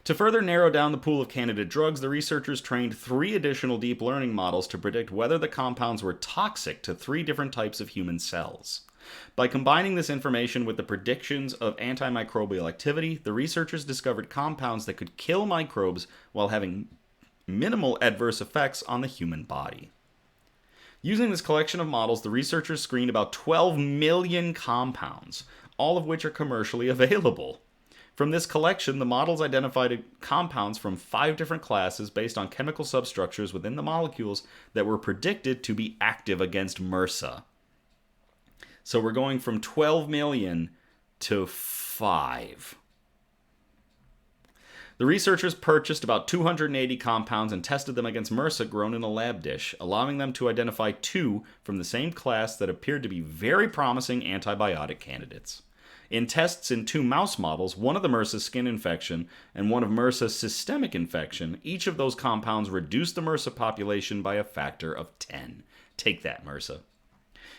To further narrow down the pool of candidate drugs, the researchers trained 3 additional deep learning models to predict whether the compounds were toxic to 3 different types of human cells. By combining this information with the predictions of antimicrobial activity, the researchers discovered compounds that could kill microbes while having minimal adverse effects on the human body. Using this collection of models, the researchers screened about 12 million compounds, all of which are commercially available. From this collection, the models identified compounds from 5 different classes based on chemical substructures within the molecules that were predicted to be active against MRSA. So we're going from 12 million to 5. The researchers purchased about 280 compounds and tested them against MRSA grown in a lab dish, allowing them to identify 2 from the same class that appeared to be very promising antibiotic candidates. In tests in 2 mouse models, one of the MRSA skin infection and one of MRSA systemic infection, each of those compounds reduced the MRSA population by a factor of 10. Take that, MRSA.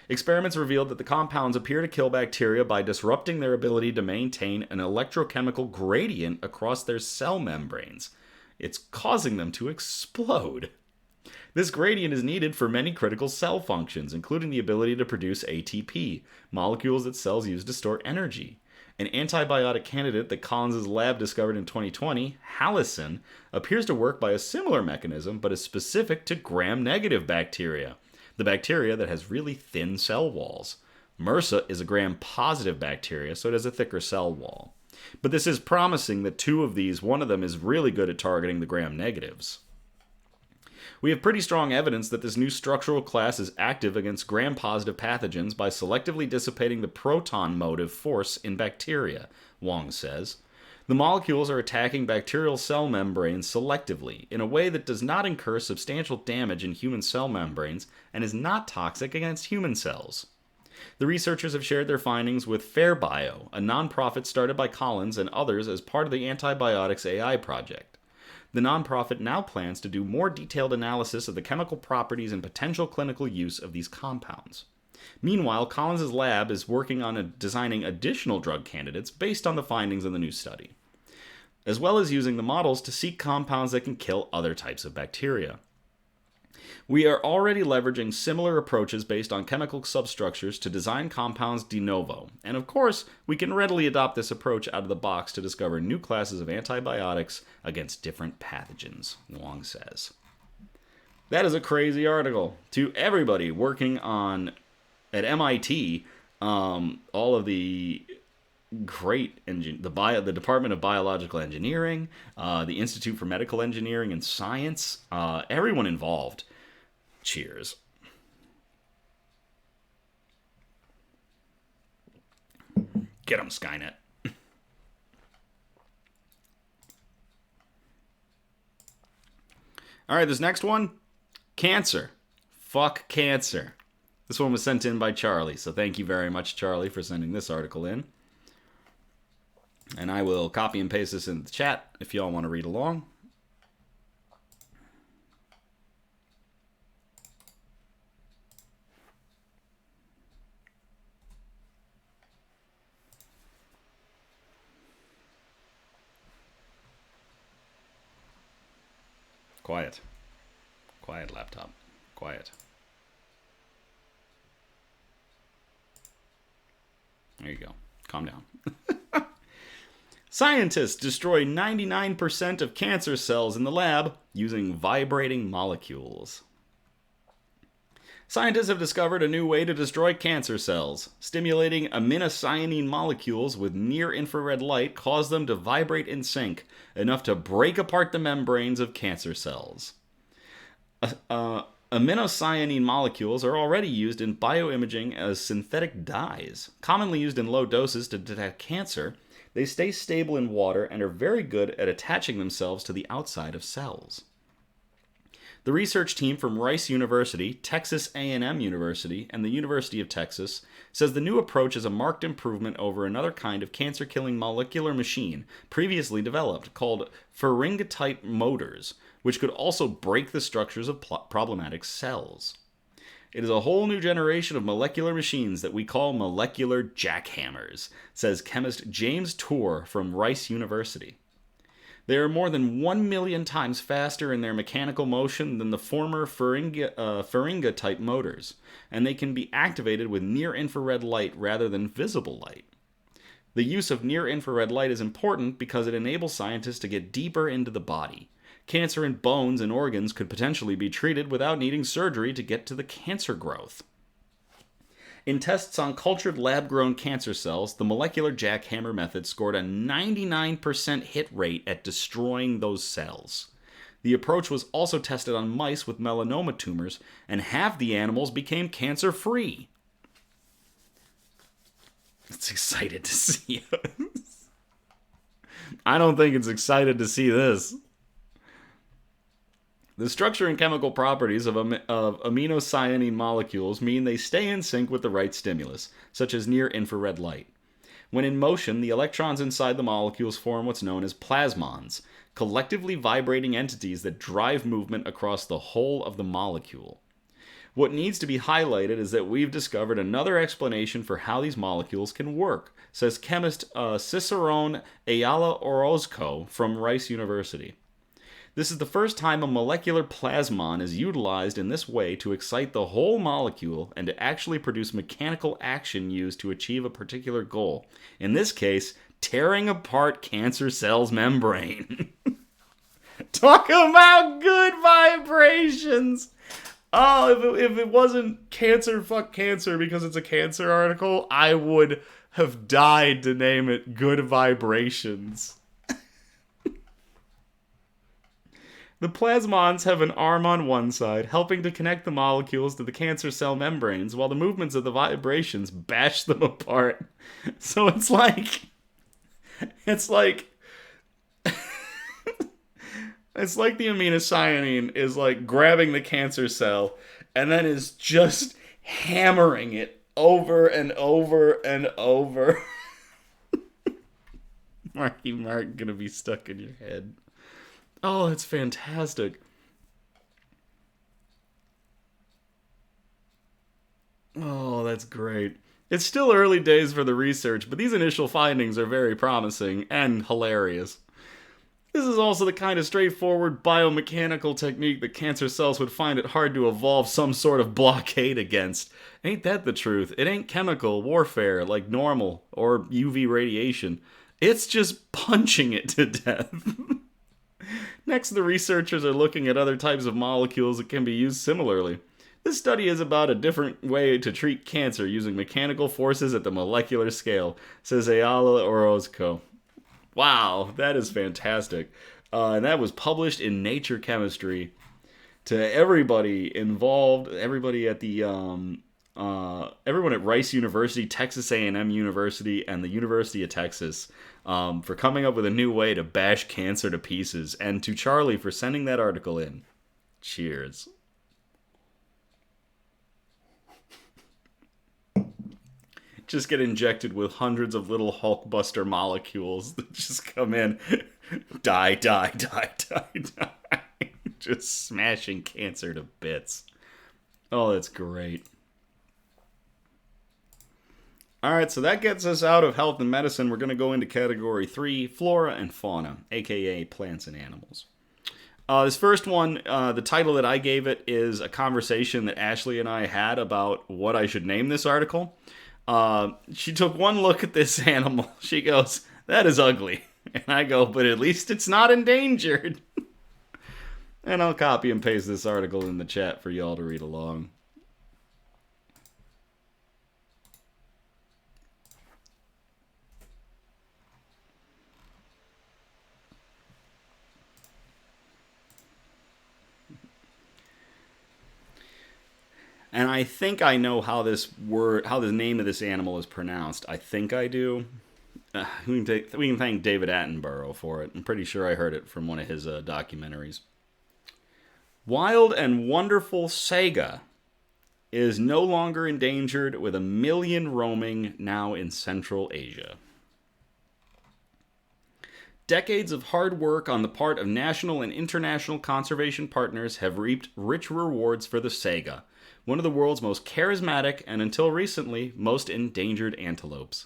Experiments revealed that the compounds appear to kill bacteria by disrupting their ability to maintain an electrochemical gradient across their cell membranes. It's causing them to explode. This gradient is needed for many critical cell functions, including the ability to produce ATP, molecules that cells use to store energy. An antibiotic candidate that Collins' lab discovered in 2020, halicin, appears to work by a similar mechanism, but is specific to gram-negative bacteria, the bacteria that has really thin cell walls. MRSA is a gram-positive bacteria, so it has a thicker cell wall. But this is promising that 2 of these, one of them is really good at targeting the gram-negatives. We have pretty strong evidence that this new structural class is active against gram-positive pathogens by selectively dissipating the proton motive force in bacteria, Wong says. The molecules are attacking bacterial cell membranes selectively in a way that does not incur substantial damage in human cell membranes and is not toxic against human cells. The researchers have shared their findings with FairBio, a nonprofit started by Collins and others as part of the Antibiotics AI project. The nonprofit now plans to do more detailed analysis of the chemical properties and potential clinical use of these compounds. Meanwhile, Collins' lab is working on designing additional drug candidates based on the findings of the new study, as well as using the models to seek compounds that can kill other types of bacteria. We are already leveraging similar approaches based on chemical substructures to design compounds de novo. And of course, we can readily adopt this approach out of the box to discover new classes of antibiotics against different pathogens, Wong says. That is a crazy article. To everybody working at MIT, all of the great the Department of Biological Engineering, the Institute for Medical Engineering and Science, everyone involved. Cheers. Get 'em, Skynet. All right, this next one, cancer. Fuck cancer. This one was sent in by Charlie, so thank you very much, Charlie, for sending this article in. And I will copy and paste this in the chat if y'all want to read along. Quiet. Quiet, laptop. Quiet. There you go. Calm down. Scientists destroy 99% of cancer cells in the lab using vibrating molecules. Scientists have discovered a new way to destroy cancer cells. Stimulating aminocyanine molecules with near-infrared light cause them to vibrate in sync, enough to break apart the membranes of cancer cells. Aminocyanine molecules are already used in bioimaging as synthetic dyes. Commonly used in low doses to detect cancer, they stay stable in water and are very good at attaching themselves to the outside of cells. The research team from Rice University, Texas A&M University, and the University of Texas says the new approach is a marked improvement over another kind of cancer-killing molecular machine previously developed called pharyngotite motors, which could also break the structures of problematic cells. It is a whole new generation of molecular machines that we call molecular jackhammers, says chemist James Tour from Rice University. They are more than 1 million times faster in their mechanical motion than the former pharyngotite motors, and they can be activated with near-infrared light rather than visible light. The use of near-infrared light is important because it enables scientists to get deeper into the body. Cancer in bones and organs could potentially be treated without needing surgery to get to the cancer growth. In tests on cultured lab-grown cancer cells, the molecular jackhammer method scored a 99% hit rate at destroying those cells. The approach was also tested on mice with melanoma tumors, and half the animals became cancer-free. It's excited to see us. I don't think it's excited to see this. The structure and chemical properties of aminocyanine molecules mean they stay in sync with the right stimulus, such as near-infrared light. When in motion, the electrons inside the molecules form what's known as plasmons, collectively vibrating entities that drive movement across the whole of the molecule. What needs to be highlighted is that we've discovered another explanation for how these molecules can work, says chemist Cicerone Ayala Orozco from Rice University. This is the first time a molecular plasmon is utilized in this way to excite the whole molecule and to actually produce mechanical action used to achieve a particular goal. In this case, tearing apart cancer cells' membrane. Talk about good vibrations! Oh, if it wasn't cancer, fuck cancer, because it's a cancer article, I would have died to name it Good Vibrations. The plasmons have an arm on one side, helping to connect the molecules to the cancer cell membranes, while the movements of the vibrations bash them apart. So it's like it's like the aminocyanine is like grabbing the cancer cell and then is just hammering it over and over and over. Marky Mark gonna be stuck in your head. Oh, it's fantastic. Oh, that's great. It's still early days for the research, but these initial findings are very promising and hilarious. This is also the kind of straightforward biomechanical technique that cancer cells would find it hard to evolve some sort of blockade against. Ain't that the truth? It ain't chemical warfare like normal or UV radiation. It's just punching it to death. Next, the researchers are looking at other types of molecules that can be used similarly. This study is about a different way to treat cancer using mechanical forces at the molecular scale, says Ayala Orozco. Wow, that is fantastic. And that was published in Nature Chemistry. To everybody involved, everybody at the everyone at Rice University, Texas A&M University, and the University of Texas for coming up with a new way to bash cancer to pieces, and to Charlie for sending that article in. Cheers. Just get injected with hundreds of little Hulkbuster molecules that just come in. Die, die, die, die, die. Just smashing cancer to bits. Oh, that's great. Alright, so that gets us out of health and medicine. We're going to go into category 3, flora and fauna, aka plants and animals. This first one, the title that I gave it is a conversation that Ashley and I had about what I should name this article. She took one look at this animal. She goes, "That is ugly." And I go, "But at least it's not endangered." And I'll copy and paste this article in the chat for y'all to read along. And I think I know how the name of this animal is pronounced. I think I do. We can thank David Attenborough for it. I'm pretty sure I heard it from one of his documentaries. Wild and wonderful Saiga is no longer endangered, with 1 million roaming now in Central Asia. Decades of hard work on the part of national and international conservation partners have reaped rich rewards for the Saiga, one of the world's most charismatic and, until recently, most endangered antelopes.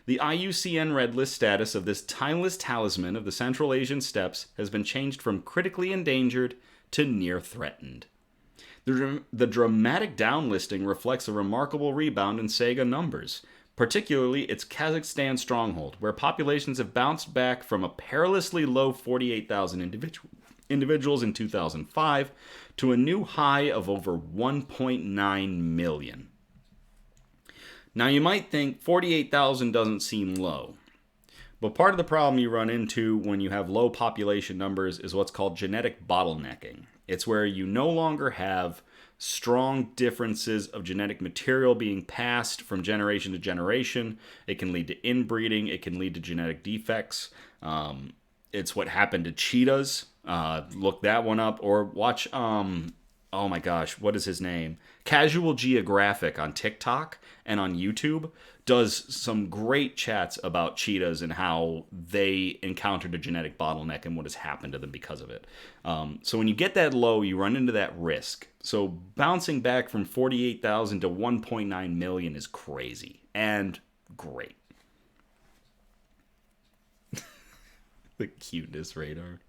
The IUCN Red List status of this timeless talisman of the Central Asian steppes has been changed from critically endangered to near threatened. The dramatic downlisting reflects a remarkable rebound in Saiga numbers, particularly its Kazakhstan stronghold, where populations have bounced back from a perilously low 48,000 individuals in 2005 to a new high of over 1.9 million. Now you might think 48,000 doesn't seem low, but part of the problem you run into when you have low population numbers is what's called genetic bottlenecking. It's where you no longer have strong differences of genetic material being passed from generation to generation. It can lead to inbreeding. It can lead to genetic defects. It's what happened to cheetahs. Look that one up, or watch, oh my gosh, what is his name? Casual Geographic on TikTok and on YouTube does some great chats about cheetahs and how they encountered a genetic bottleneck and what has happened to them because of it. So when you get that low, you run into that risk. So bouncing back from 48,000 to 1.9 million is crazy and great. The cuteness radar.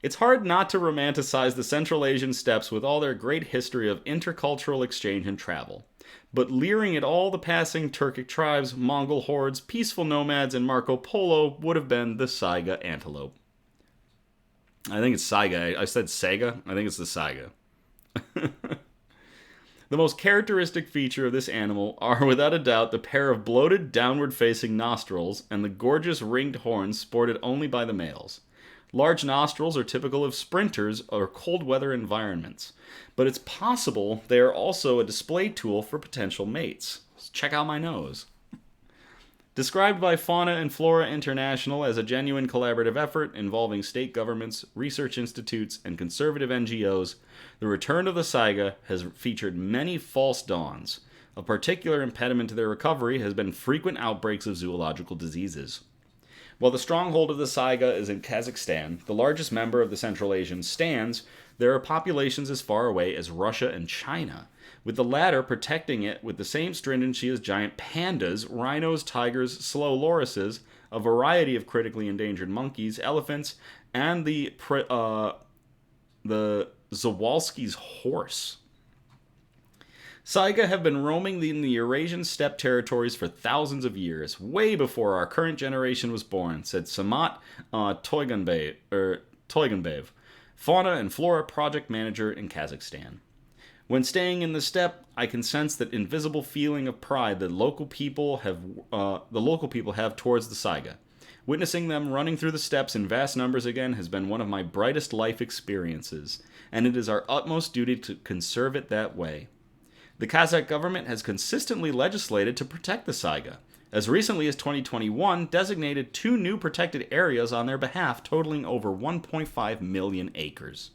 It's hard not to romanticize the Central Asian steppes with all their great history of intercultural exchange and travel. But leering at all the passing Turkic tribes, Mongol hordes, peaceful nomads, and Marco Polo would have been the Saiga antelope. I think it's Saiga. I said Saiga. I think it's the Saiga. The most characteristic feature of this animal are without a doubt the pair of bloated downward-facing nostrils and the gorgeous ringed horns sported only by the males. Large nostrils are typical of sprinters or cold weather environments, but it's possible they are also a display tool for potential mates. Check out my nose. Described by Fauna and Flora International as a genuine collaborative effort involving state governments, research institutes, and conservative NGOs, the return of the Saiga has featured many false dawns. A particular impediment to their recovery has been frequent outbreaks of zoological diseases. While the stronghold of the Saiga is in Kazakhstan, the largest member of the Central Asian stands, there are populations as far away as Russia and China, with the latter protecting it with the same stringency as giant pandas, rhinos, tigers, slow lorises, a variety of critically endangered monkeys, elephants, and the Zawalski's horse. Saiga have been roaming in the Eurasian steppe territories for thousands of years, way before our current generation was born, said Samat Toygunbayev, Fauna and Flora Project Manager in Kazakhstan. When staying in the steppe, I can sense that invisible feeling of pride that the local people have towards the Saiga. Witnessing them running through the steppes in vast numbers again has been one of my brightest life experiences, and it is our utmost duty to conserve it that way. The Kazakh government has consistently legislated to protect the Saiga. As recently as 2021, designated 2 new protected areas on their behalf, totaling over 1.5 million acres.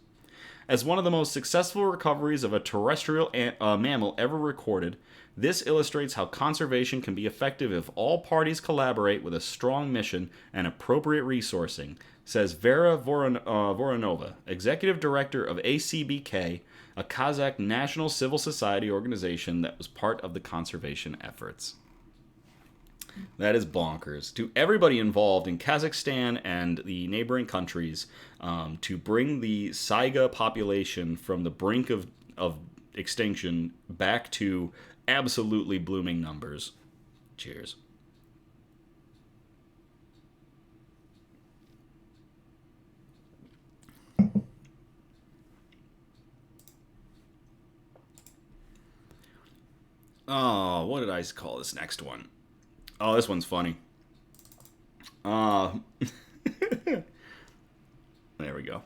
As one of the most successful recoveries of a terrestrial mammal ever recorded, this illustrates how conservation can be effective if all parties collaborate with a strong mission and appropriate resourcing, says Vera Voronova, Executive Director of ACBK, a Kazakh national civil society organization that was part of the conservation efforts. That is bonkers. To everybody involved in Kazakhstan and the neighboring countries, to bring the Saiga population from the brink of extinction back to absolutely blooming numbers. Cheers. Oh, what did I call this next one? Oh, this one's funny. There we go.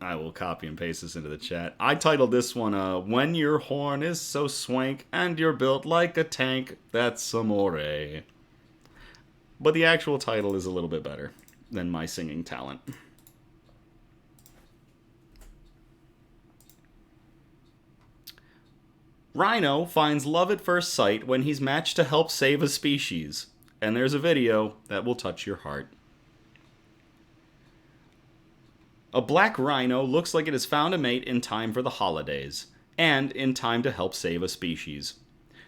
I will copy and paste this into the chat. I titled this one, When Your Horn is So Swank and You're Built Like a Tank, That's Amore. But the actual title is a little bit better than my singing talent. Rhino finds love at first sight when he's matched to help save a species. And there's a video that will touch your heart. A black rhino looks like it has found a mate in time for the holidays, and in time to help save a species.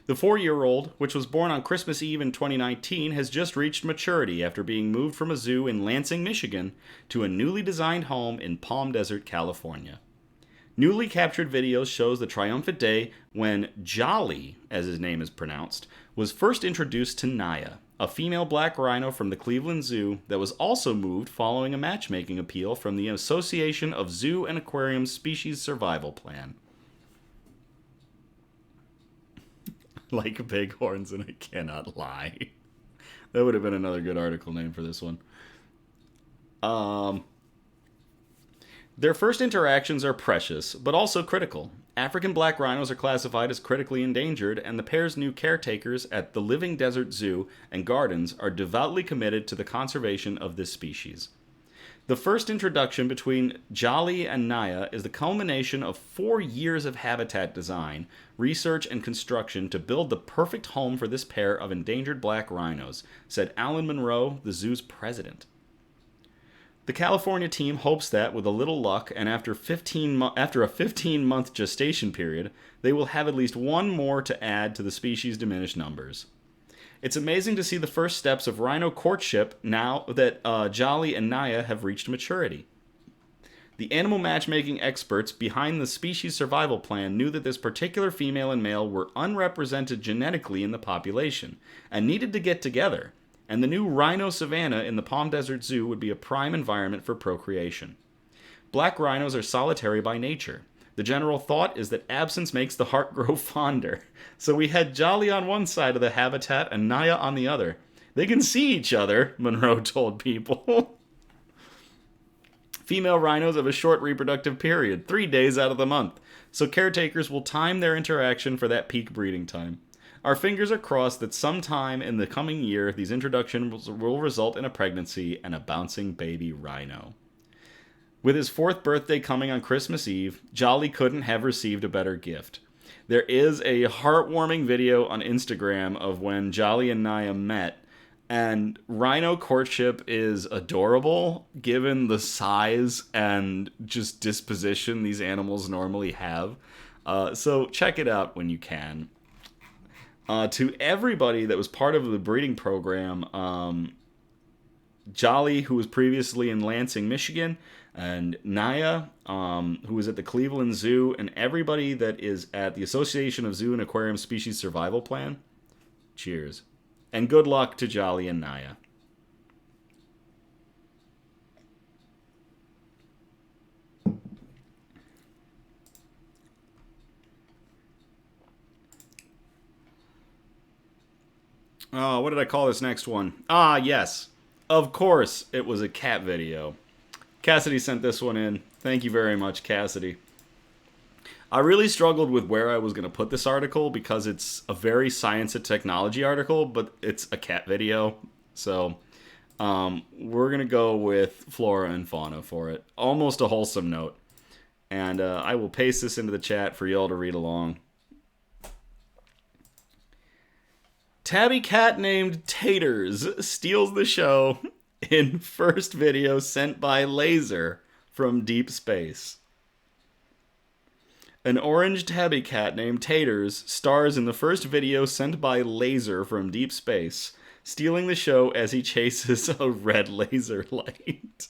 The 4-year-old, which was born on Christmas Eve in 2019, has just reached maturity after being moved from a zoo in Lansing, Michigan, to a newly designed home in Palm Desert, California. Newly captured videos shows the triumphant day when Jolly, as his name is pronounced, was first introduced to Naya, a female black rhino from the Cleveland Zoo that was also moved following a matchmaking appeal from the Association of Zoo and Aquarium Species Survival Plan. Like bighorns, and I cannot lie. That would have been another good article name for this one. Their first interactions are precious, but also critical. African black rhinos are classified as critically endangered, and the pair's new caretakers at the Living Desert Zoo and Gardens are devoutly committed to the conservation of this species. The first introduction between Jolly and Naya is the culmination of 4 years of habitat design, research, and construction to build the perfect home for this pair of endangered black rhinos, said Alan Monroe, the zoo's president. The California team hopes that, with a little luck, and after a 15-month gestation period, they will have at least one more to add to the species' diminished numbers. It's amazing to see the first steps of rhino courtship now that Jolly and Naya have reached maturity. The animal matchmaking experts behind the species survival plan knew that this particular female and male were unrepresented genetically in the population, and needed to get together, and the new rhino savanna in the Palm Desert Zoo would be a prime environment for procreation. Black rhinos are solitary by nature. The general thought is that absence makes the heart grow fonder. So we had Jolly on one side of the habitat and Naya on the other. They can see each other, Monroe told People. Female rhinos have a short reproductive period, 3 days out of the month, so caretakers will time their interaction for that peak breeding time. Our fingers are crossed that sometime in the coming year, these introductions will result in a pregnancy and a bouncing baby rhino. With his 4th birthday coming on Christmas Eve, Jolly couldn't have received a better gift. There is a heartwarming video on Instagram of when Jolly and Naya met, and rhino courtship is adorable given the size and just disposition these animals normally have. So check it out when you can. To everybody that was part of the breeding program, Jolly, who was previously in Lansing, Michigan, and Naya, who was at the Cleveland Zoo, and everybody that is at the Association of Zoo and Aquarium Species Survival Plan, cheers. And good luck to Jolly and Naya. Oh, what did I call this next one? Ah, yes. Of course, it was a cat video. Cassidy sent this one in. Thank you very much, Cassidy. I really struggled with where I was going to put this article because it's a very science and technology article, but it's a cat video. So, we're going to go with flora and fauna for it. Almost a wholesome note. And I will paste this into the chat for y'all to read along. Tabby cat named Taters steals the show in first video sent by laser from deep space. An orange tabby cat named Taters stars in the first video sent by laser from deep space, stealing the show as he chases a red laser light.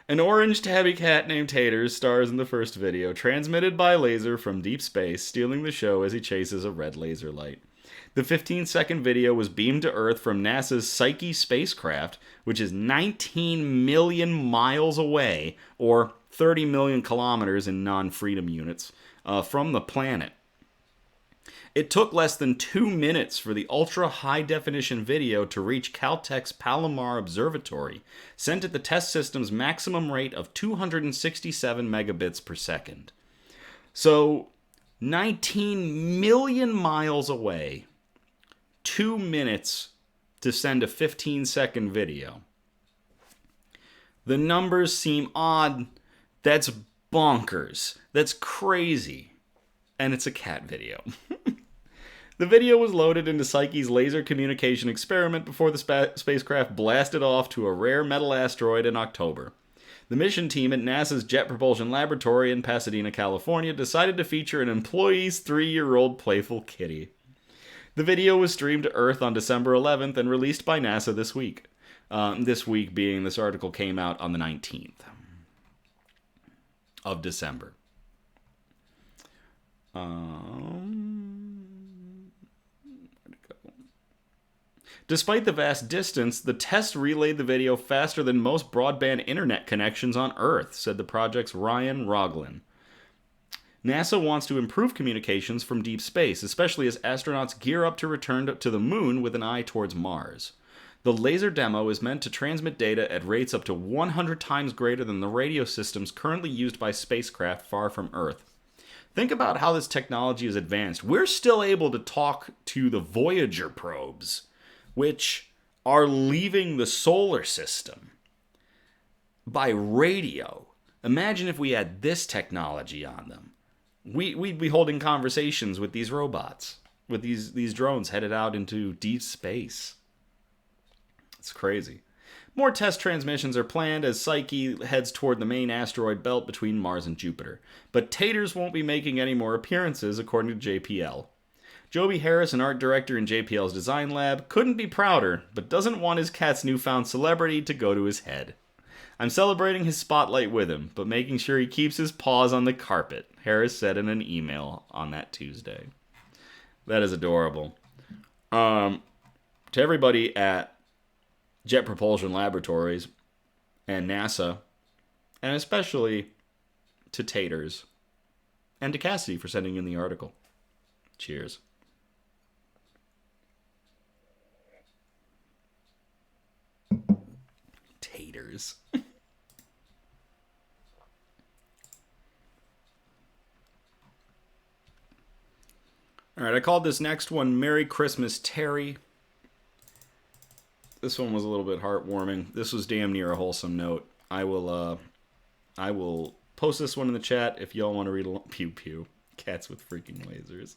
An orange tabby cat named Taters stars in the first video, transmitted by laser from deep space, stealing the show as he chases a red laser light. The 15-second video was beamed to Earth from NASA's Psyche spacecraft, which is 19 million miles away, or 30 million kilometers in non-freedom units, from the planet. It took less than 2 minutes for the ultra-high-definition video to reach Caltech's Palomar Observatory, sent at the test system's maximum rate of 267 megabits per second. So, 19 million miles away, 2 minutes to send a 15-second video. The numbers seem odd. That's bonkers. That's crazy. And it's a cat video. The video was loaded into Psyche's laser communication experiment before the spacecraft blasted off to a rare metal asteroid in October. The mission team at NASA's Jet Propulsion Laboratory in Pasadena, California, decided to feature an employee's 3-year-old playful kitty. The video was streamed to Earth on December 11th and released by NASA this week. This week being this article came out on the 19th of December. Despite the vast distance, the test relayed the video faster than most broadband internet connections on Earth, said the project's Ryan Roglin. NASA wants to improve communications from deep space, especially as astronauts gear up to return to the moon with an eye towards Mars. The laser demo is meant to transmit data at rates up to 100 times greater than the radio systems currently used by spacecraft far from Earth. Think about how this technology is advanced. We're still able to talk to the Voyager probes, which are leaving the solar system, by radio. Imagine if we had this technology on them. We'd be holding conversations with these robots, with these drones headed out into deep space. It's crazy. More test transmissions are planned as Psyche heads toward the main asteroid belt between Mars and Jupiter. But Taters won't be making any more appearances, according to JPL. Joby Harris, an art director in JPL's design lab, couldn't be prouder, but doesn't want his cat's newfound celebrity to go to his head. I'm celebrating his spotlight with him, but making sure he keeps his paws on the carpet, Harris said in an email on that Tuesday. That is adorable. To everybody at Jet Propulsion Laboratories and NASA, and especially to Taters, and to Cassidy for sending in the article. Cheers. Taters. Alright, I called this next one Merry Christmas, Terry. This one was a little bit heartwarming. This was damn near a wholesome note. I will post this one in the chat if y'all want to read along. Pew pew. Cats with freaking lasers.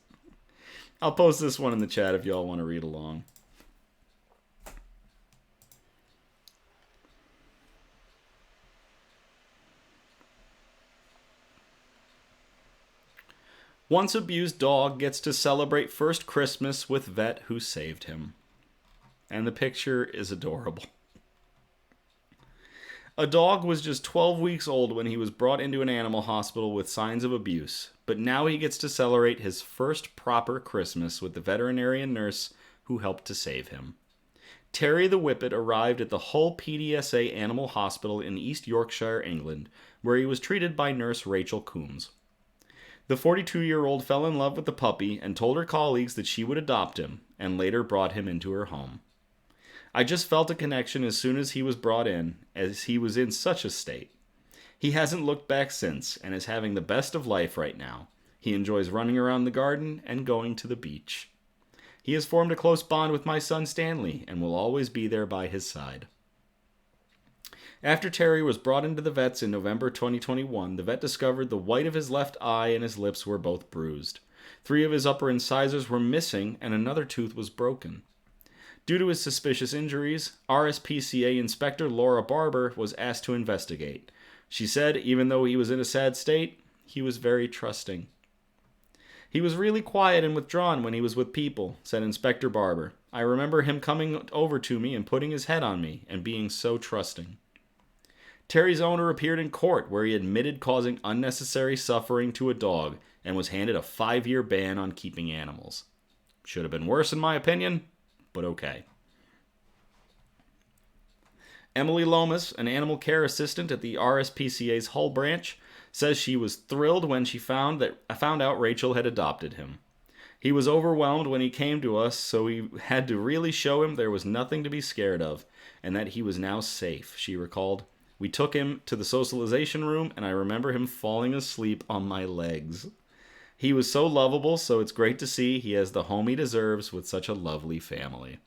I'll post this one in the chat if y'all want to read along. Once abused dog gets to celebrate first Christmas with vet who saved him. And the picture is adorable. A dog was just 12 weeks old when he was brought into an animal hospital with signs of abuse, but now he gets to celebrate his first proper Christmas with the veterinarian nurse who helped to save him. Terry the Whippet arrived at the Hull PDSA Animal Hospital in East Yorkshire, England, where he was treated by nurse Rachel Coombs. The 42-year-old fell in love with the puppy and told her colleagues that she would adopt him, and later brought him into her home. I just felt a connection as soon as he was brought in, as he was in such a state. He hasn't looked back since, and is having the best of life right now. He enjoys running around the garden and going to the beach. He has formed a close bond with my son Stanley, and will always be there by his side. After Terry was brought into the vet's in November 2021, the vet discovered the white of his left eye and his lips were both bruised. 3 of his upper incisors were missing, and another tooth was broken. Due to his suspicious injuries, RSPCA Inspector Laura Barber was asked to investigate. She said even though he was in a sad state, he was very trusting. He was really quiet and withdrawn when he was with people, said Inspector Barber. I remember him coming over to me and putting his head on me and being so trusting. Terry's owner appeared in court where he admitted causing unnecessary suffering to a dog and was handed a 5-year ban on keeping animals. Should have been worse in my opinion, but okay. Emily Lomas, an animal care assistant at the RSPCA's Hull branch, says she was thrilled when she found out Rachel had adopted him. He was overwhelmed when he came to us, so we had to really show him there was nothing to be scared of, and that he was now safe, she recalled. We took him to the socialization room, and I remember him falling asleep on my legs. He was so lovable, so it's great to see he has the home he deserves with such a lovely family.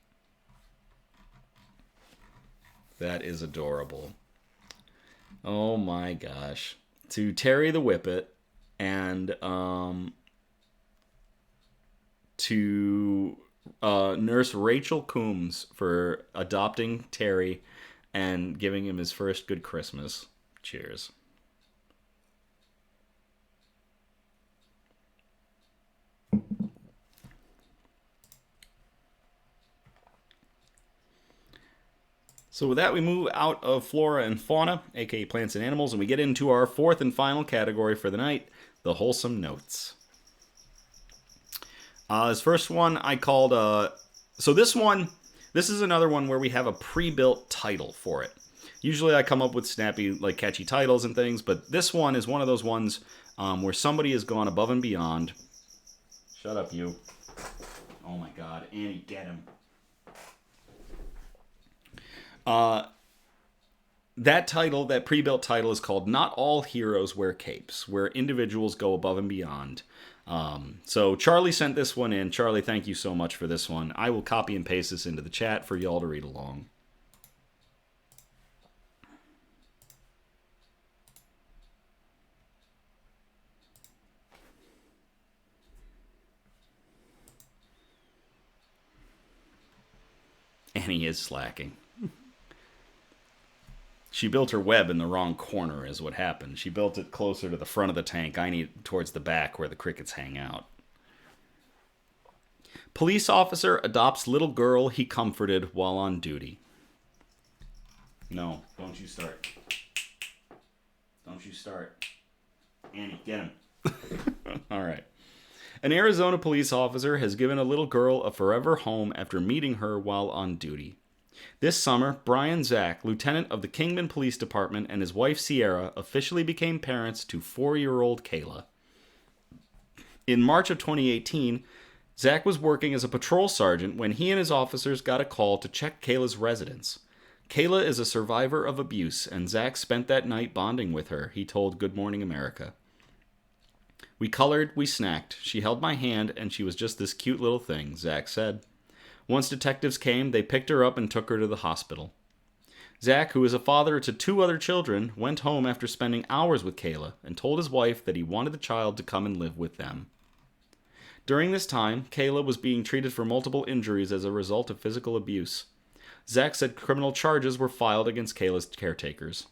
That is adorable. Oh my gosh. To Terry the Whippet and to Nurse Rachel Coombs for adopting Terry and giving him his first good Christmas. Cheers. So with that, we move out of flora and fauna, aka plants and animals, and we get into our 4th and final category for the night, the wholesome notes. This first one I called, so this is another one where we have a pre-built title for it. Usually I come up with snappy, like catchy titles and things, but this one is one of those ones where somebody has gone above and beyond. Shut up, you. Oh my god, Annie, get him. That title, that pre-built title, is called Not All Heroes Wear Capes, where individuals go above and beyond. So Charlie sent this one in. Charlie, thank you so much for this one. I will copy and paste this into the chat for y'all to read along. Annie is slacking. She built her web in the wrong corner is what happened. She built it closer to the front of the tank. I need it towards the back where the crickets hang out. Police officer adopts little girl he comforted while on duty. No, don't you start. Don't you start. Annie, get him. All right. An Arizona police officer has given a little girl a forever home after meeting her while on duty. This summer, Brian Zach, lieutenant of the Kingman Police Department, and his wife Sierra officially became parents to 4-year-old Kayla. In March of 2018, Zach was working as a patrol sergeant when he and his officers got a call to check Kayla's residence. Kayla is a survivor of abuse, and Zach spent that night bonding with her, he told Good Morning America. We colored, we snacked. She held my hand, and she was just this cute little thing, Zach said. Once detectives came, they picked her up and took her to the hospital. Zach, who is a father to 2 other children, went home after spending hours with Kayla and told his wife that he wanted the child to come and live with them. During this time, Kayla was being treated for multiple injuries as a result of physical abuse. Zach said criminal charges were filed against Kayla's caretakers.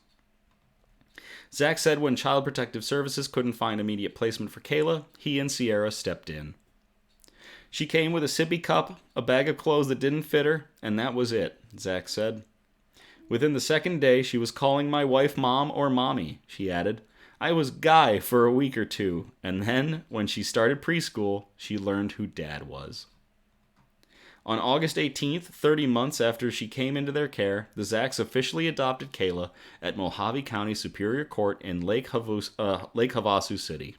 Zach said when Child Protective Services couldn't find immediate placement for Kayla, he and Sierra stepped in. She came with a sippy cup, a bag of clothes that didn't fit her, and that was it, Zach said. Within the second day, she was calling my wife Mom or Mommy, she added. I was Guy for a week or two, and then, when she started preschool, she learned who Dad was. On August 18th, 30 months after she came into their care, the Zacks officially adopted Kayla at Mojave County Superior Court in Lake Havasu City.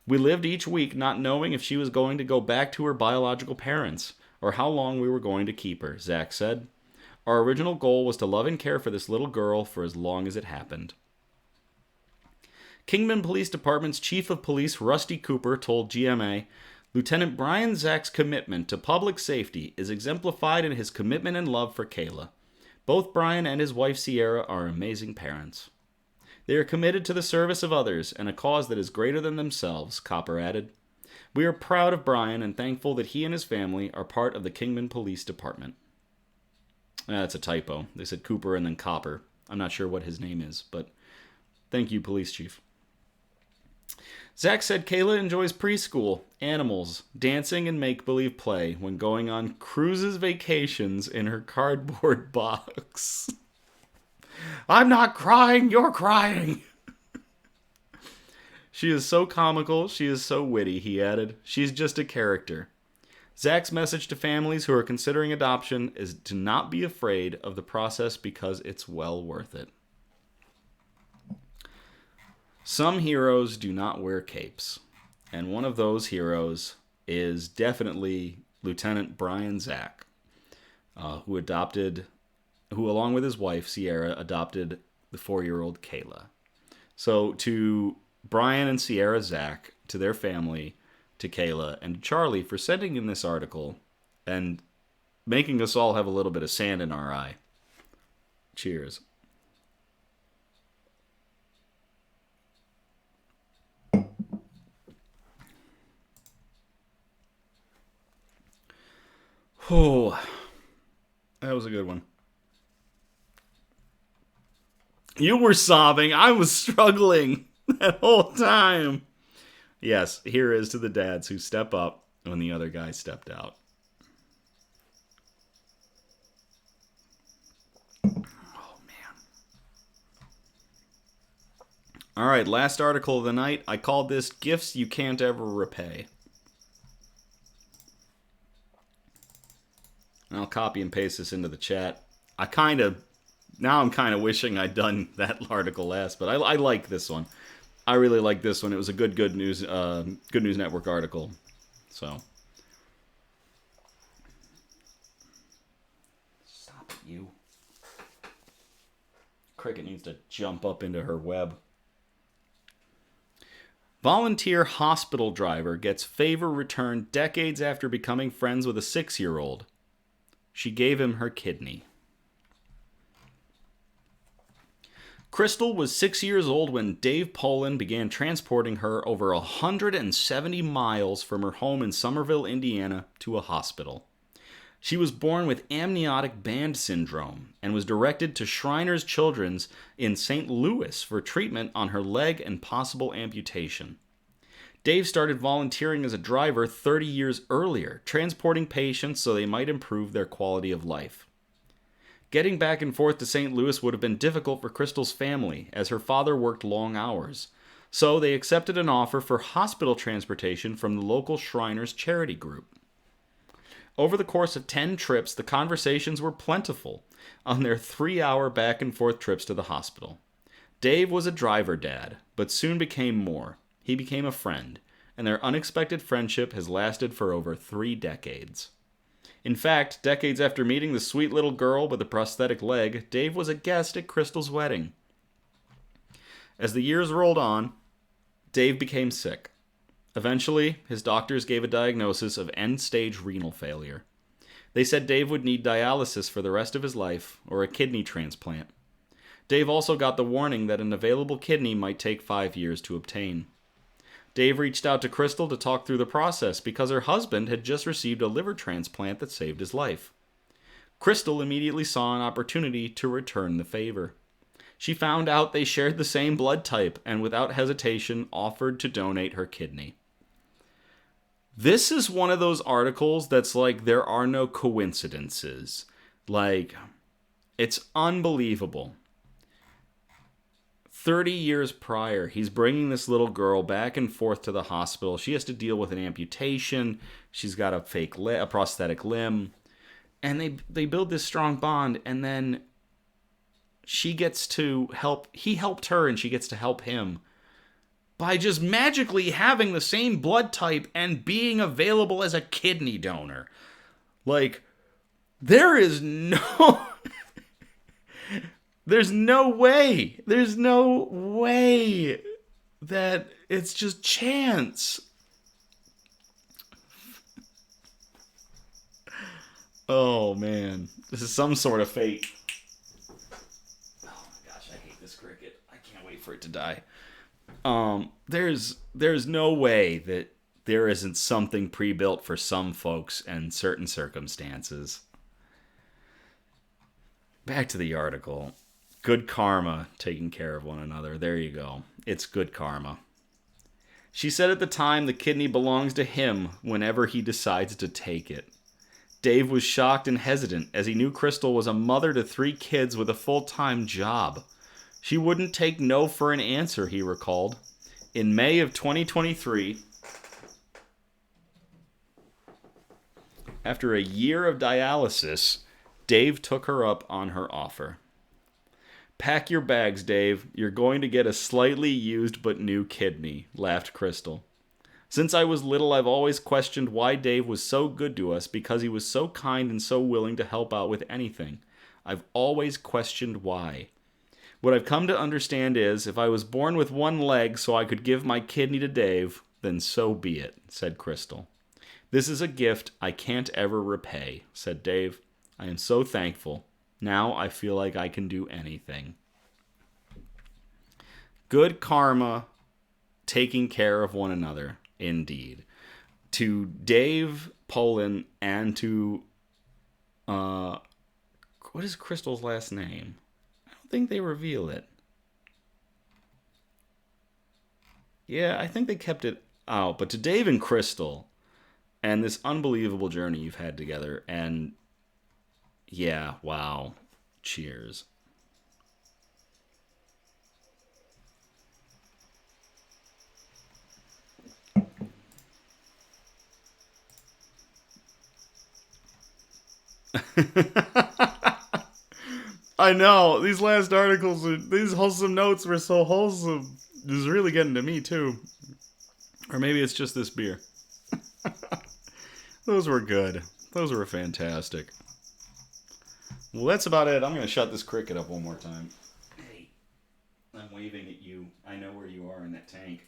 We lived each week not knowing if she was going to go back to her biological parents, or how long we were going to keep her, Zach said. Our original goal was to love and care for this little girl for as long as it happened. Kingman Police Department's Chief of Police Rusty Cooper told GMA, Lieutenant Brian Zach's commitment to public safety is exemplified in his commitment and love for Kayla. Both Brian and his wife Sierra are amazing parents. They are committed to the service of others and a cause that is greater than themselves, Cooper added. We are proud of Brian and thankful that he and his family are part of the Kingman Police Department. That's a typo. They said Cooper and then Copper. I'm not sure what his name is, but thank you, Police Chief. Zach said Kayla enjoys preschool, animals, dancing, and make-believe play when going on cruises vacations in her cardboard box. I'm not crying, you're crying. She is so comical, she is so witty, he added. She's just a character. Zach's message to families who are considering adoption is to not be afraid of the process because it's well worth it. Some heroes do not wear capes, and one of those heroes is definitely Lieutenant Brian Zach, who along with his wife Sierra adopted the 4-year-old Kayla. So to Brian and Sierra Zach, to their family, to Kayla, and to Charlie for sending in this article and making us all have a little bit of sand in our eye. Cheers. Oh, that was a good one. You were sobbing. I was struggling that whole time. Yes, here is to the dads who step up when the other guy stepped out. Oh, man. All right, last article of the night. I called this Gifts You Can't Ever Repay. And I'll copy and paste this into the chat. I'm kind of wishing I'd done that article last, but I like this one. I really like this one. It was a Good News Network article. So. Stop it, you. Cricket needs to jump up into her web. Volunteer hospital driver gets favor returned decades after becoming friends with a 6-year-old. She gave him her kidney. Crystal was 6 years old when Dave Poland began transporting her over 170 miles from her home in Somerville, Indiana, to a hospital. She was born with amniotic band syndrome and was directed to Shriners Children's in St. Louis for treatment on her leg and possible amputation. Dave started volunteering as a driver 30 years earlier, transporting patients so they might improve their quality of life. Getting back and forth to St. Louis would have been difficult for Crystal's family, as her father worked long hours. So they accepted an offer for hospital transportation from the local Shriners charity group. Over the course of 10 trips, the conversations were plentiful on their 3-hour back and forth trips to the hospital. Dave was a driver dad, but soon became more. He became a friend, and their unexpected friendship has lasted for over 3 decades. In fact, decades after meeting the sweet little girl with a prosthetic leg, Dave was a guest at Crystal's wedding. As the years rolled on, Dave became sick. Eventually, his doctors gave a diagnosis of end-stage renal failure. They said Dave would need dialysis for the rest of his life, or a kidney transplant. Dave also got the warning that an available kidney might take 5 years to obtain. Dave reached out to Crystal to talk through the process because her husband had just received a liver transplant that saved his life. Crystal immediately saw an opportunity to return the favor. She found out they shared the same blood type and without hesitation offered to donate her kidney. This is one of those articles that's like, there are no coincidences. Like, it's unbelievable. 30 years prior, he's bringing this little girl back and forth to the hospital. She has to deal with an amputation. She's got a prosthetic limb. And they build this strong bond, and then she gets to help. He helped her, and she gets to help him by just magically having the same blood type and being available as a kidney donor. Like, there is no... There's no way that it's just chance. Oh, man. This is some sort of fate. Oh, my gosh, I hate this cricket. I can't wait for it to die. There's no way that there isn't something pre-built for some folks and certain circumstances. Back to the article. Good karma, taking care of one another. There you go. It's good karma. She said at the time the kidney belongs to him whenever he decides to take it. Dave was shocked and hesitant as he knew Crystal was a mother to 3 kids with a full-time job. She wouldn't take no for an answer, he recalled. In May of 2023, after a year of dialysis, Dave took her up on her offer. Pack your bags, Dave. You're going to get a slightly used but new kidney, laughed Crystal. Since I was little, I've always questioned why Dave was so good to us because he was so kind and so willing to help out with anything. I've always questioned why. What I've come to understand is, if I was born with one leg so I could give my kidney to Dave, then so be it, said Crystal. This is a gift I can't ever repay, said Dave. I am so thankful. Now I feel like I can do anything. Good karma, taking care of one another, indeed. To Dave Poland and to, what is Crystal's last name? I don't think they reveal it. Yeah, I think they kept it out. But to Dave and Crystal, and this unbelievable journey you've had together, and yeah, wow. Cheers. I know. These last articles, these wholesome notes were so wholesome. This is really getting to me, too. Or maybe it's just this beer. Those were good. Those were fantastic. Well, that's about it. I'm going to shut this cricket up one more time. Hey, I'm waving at you. I know where you are in that tank.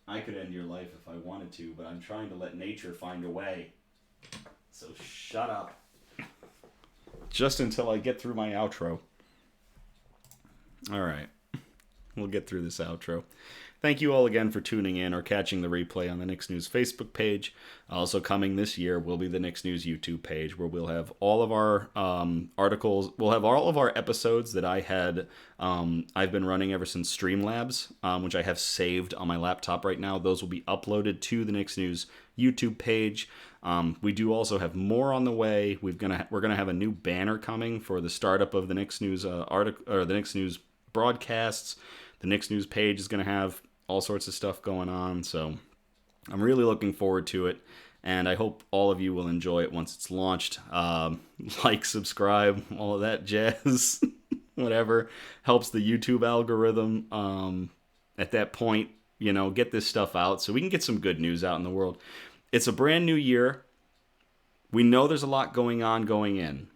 I could end your life if I wanted to, but I'm trying to let nature find a way. So shut up. Just until I get through my outro. All right. We'll get through this outro. Thank you all again for tuning in or catching the replay on the Knicks News Facebook page. Also coming this year will be the Knicks News YouTube page, where we'll have all of our articles. We'll have all of our episodes that I've been running ever since Streamlabs, which I have saved on my laptop right now. Those will be uploaded to the Knicks News YouTube page. We do also have more on the way. We're gonna have a new banner coming for the startup of the Knicks News the Knicks News broadcasts. The Knicks News page is going to have all sorts of stuff going on, so I'm really looking forward to it, and I hope all of you will enjoy it once it's launched. Like, subscribe, all of that jazz, whatever helps the YouTube algorithm. At that point, get this stuff out so we can get some good news out in the world. It's a brand new year. We know there's a lot going on going in.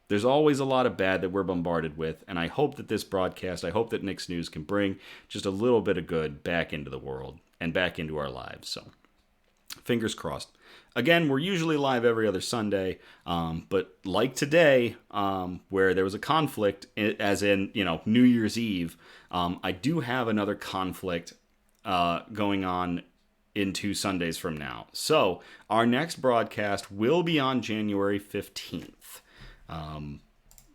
There's always a lot of bad that we're bombarded with, and I hope that this broadcast, I hope that Knicks News can bring just a little bit of good back into the world and back into our lives. So, fingers crossed. Again, we're usually live every other Sunday, but like today, where there was a conflict, as in, New Year's Eve, I do have another conflict going on in 2 Sundays from now. So, our next broadcast will be on January 15th.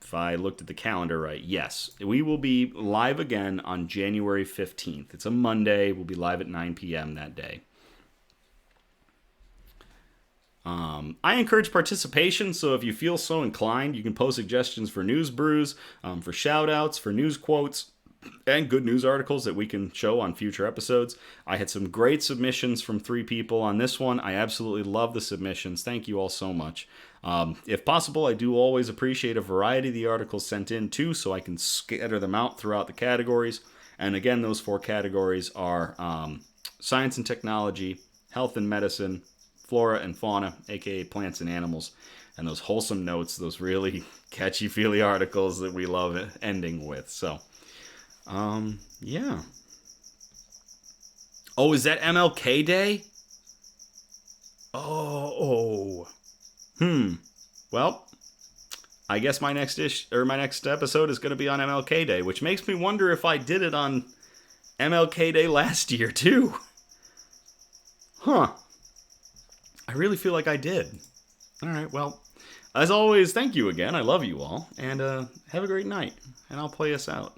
if I looked at the calendar right. Yes, we will be live again on January 15th. It's a Monday. We'll be live at 9 p.m. that day. I encourage participation, so if you feel so inclined, you can post suggestions for news brews, for shout-outs, for news quotes, and good news articles that we can show on future episodes. I had some great submissions from 3 people on this one. I absolutely love the submissions. Thank you all so much. If possible, I do always appreciate a variety of the articles sent in too, so I can scatter them out throughout the categories. And again, those 4 categories are science and technology, health and medicine, flora and fauna, aka plants and animals, and those wholesome notes, those really catchy-feely articles that we love ending with. So, yeah. Oh, is that MLK Day? Oh. Well, I guess my next episode is going to be on MLK Day, which makes me wonder if I did it on MLK Day last year too. Huh. I really feel like I did. All right, well, as always, thank you again. I love you all, and have a great night, and I'll play us out.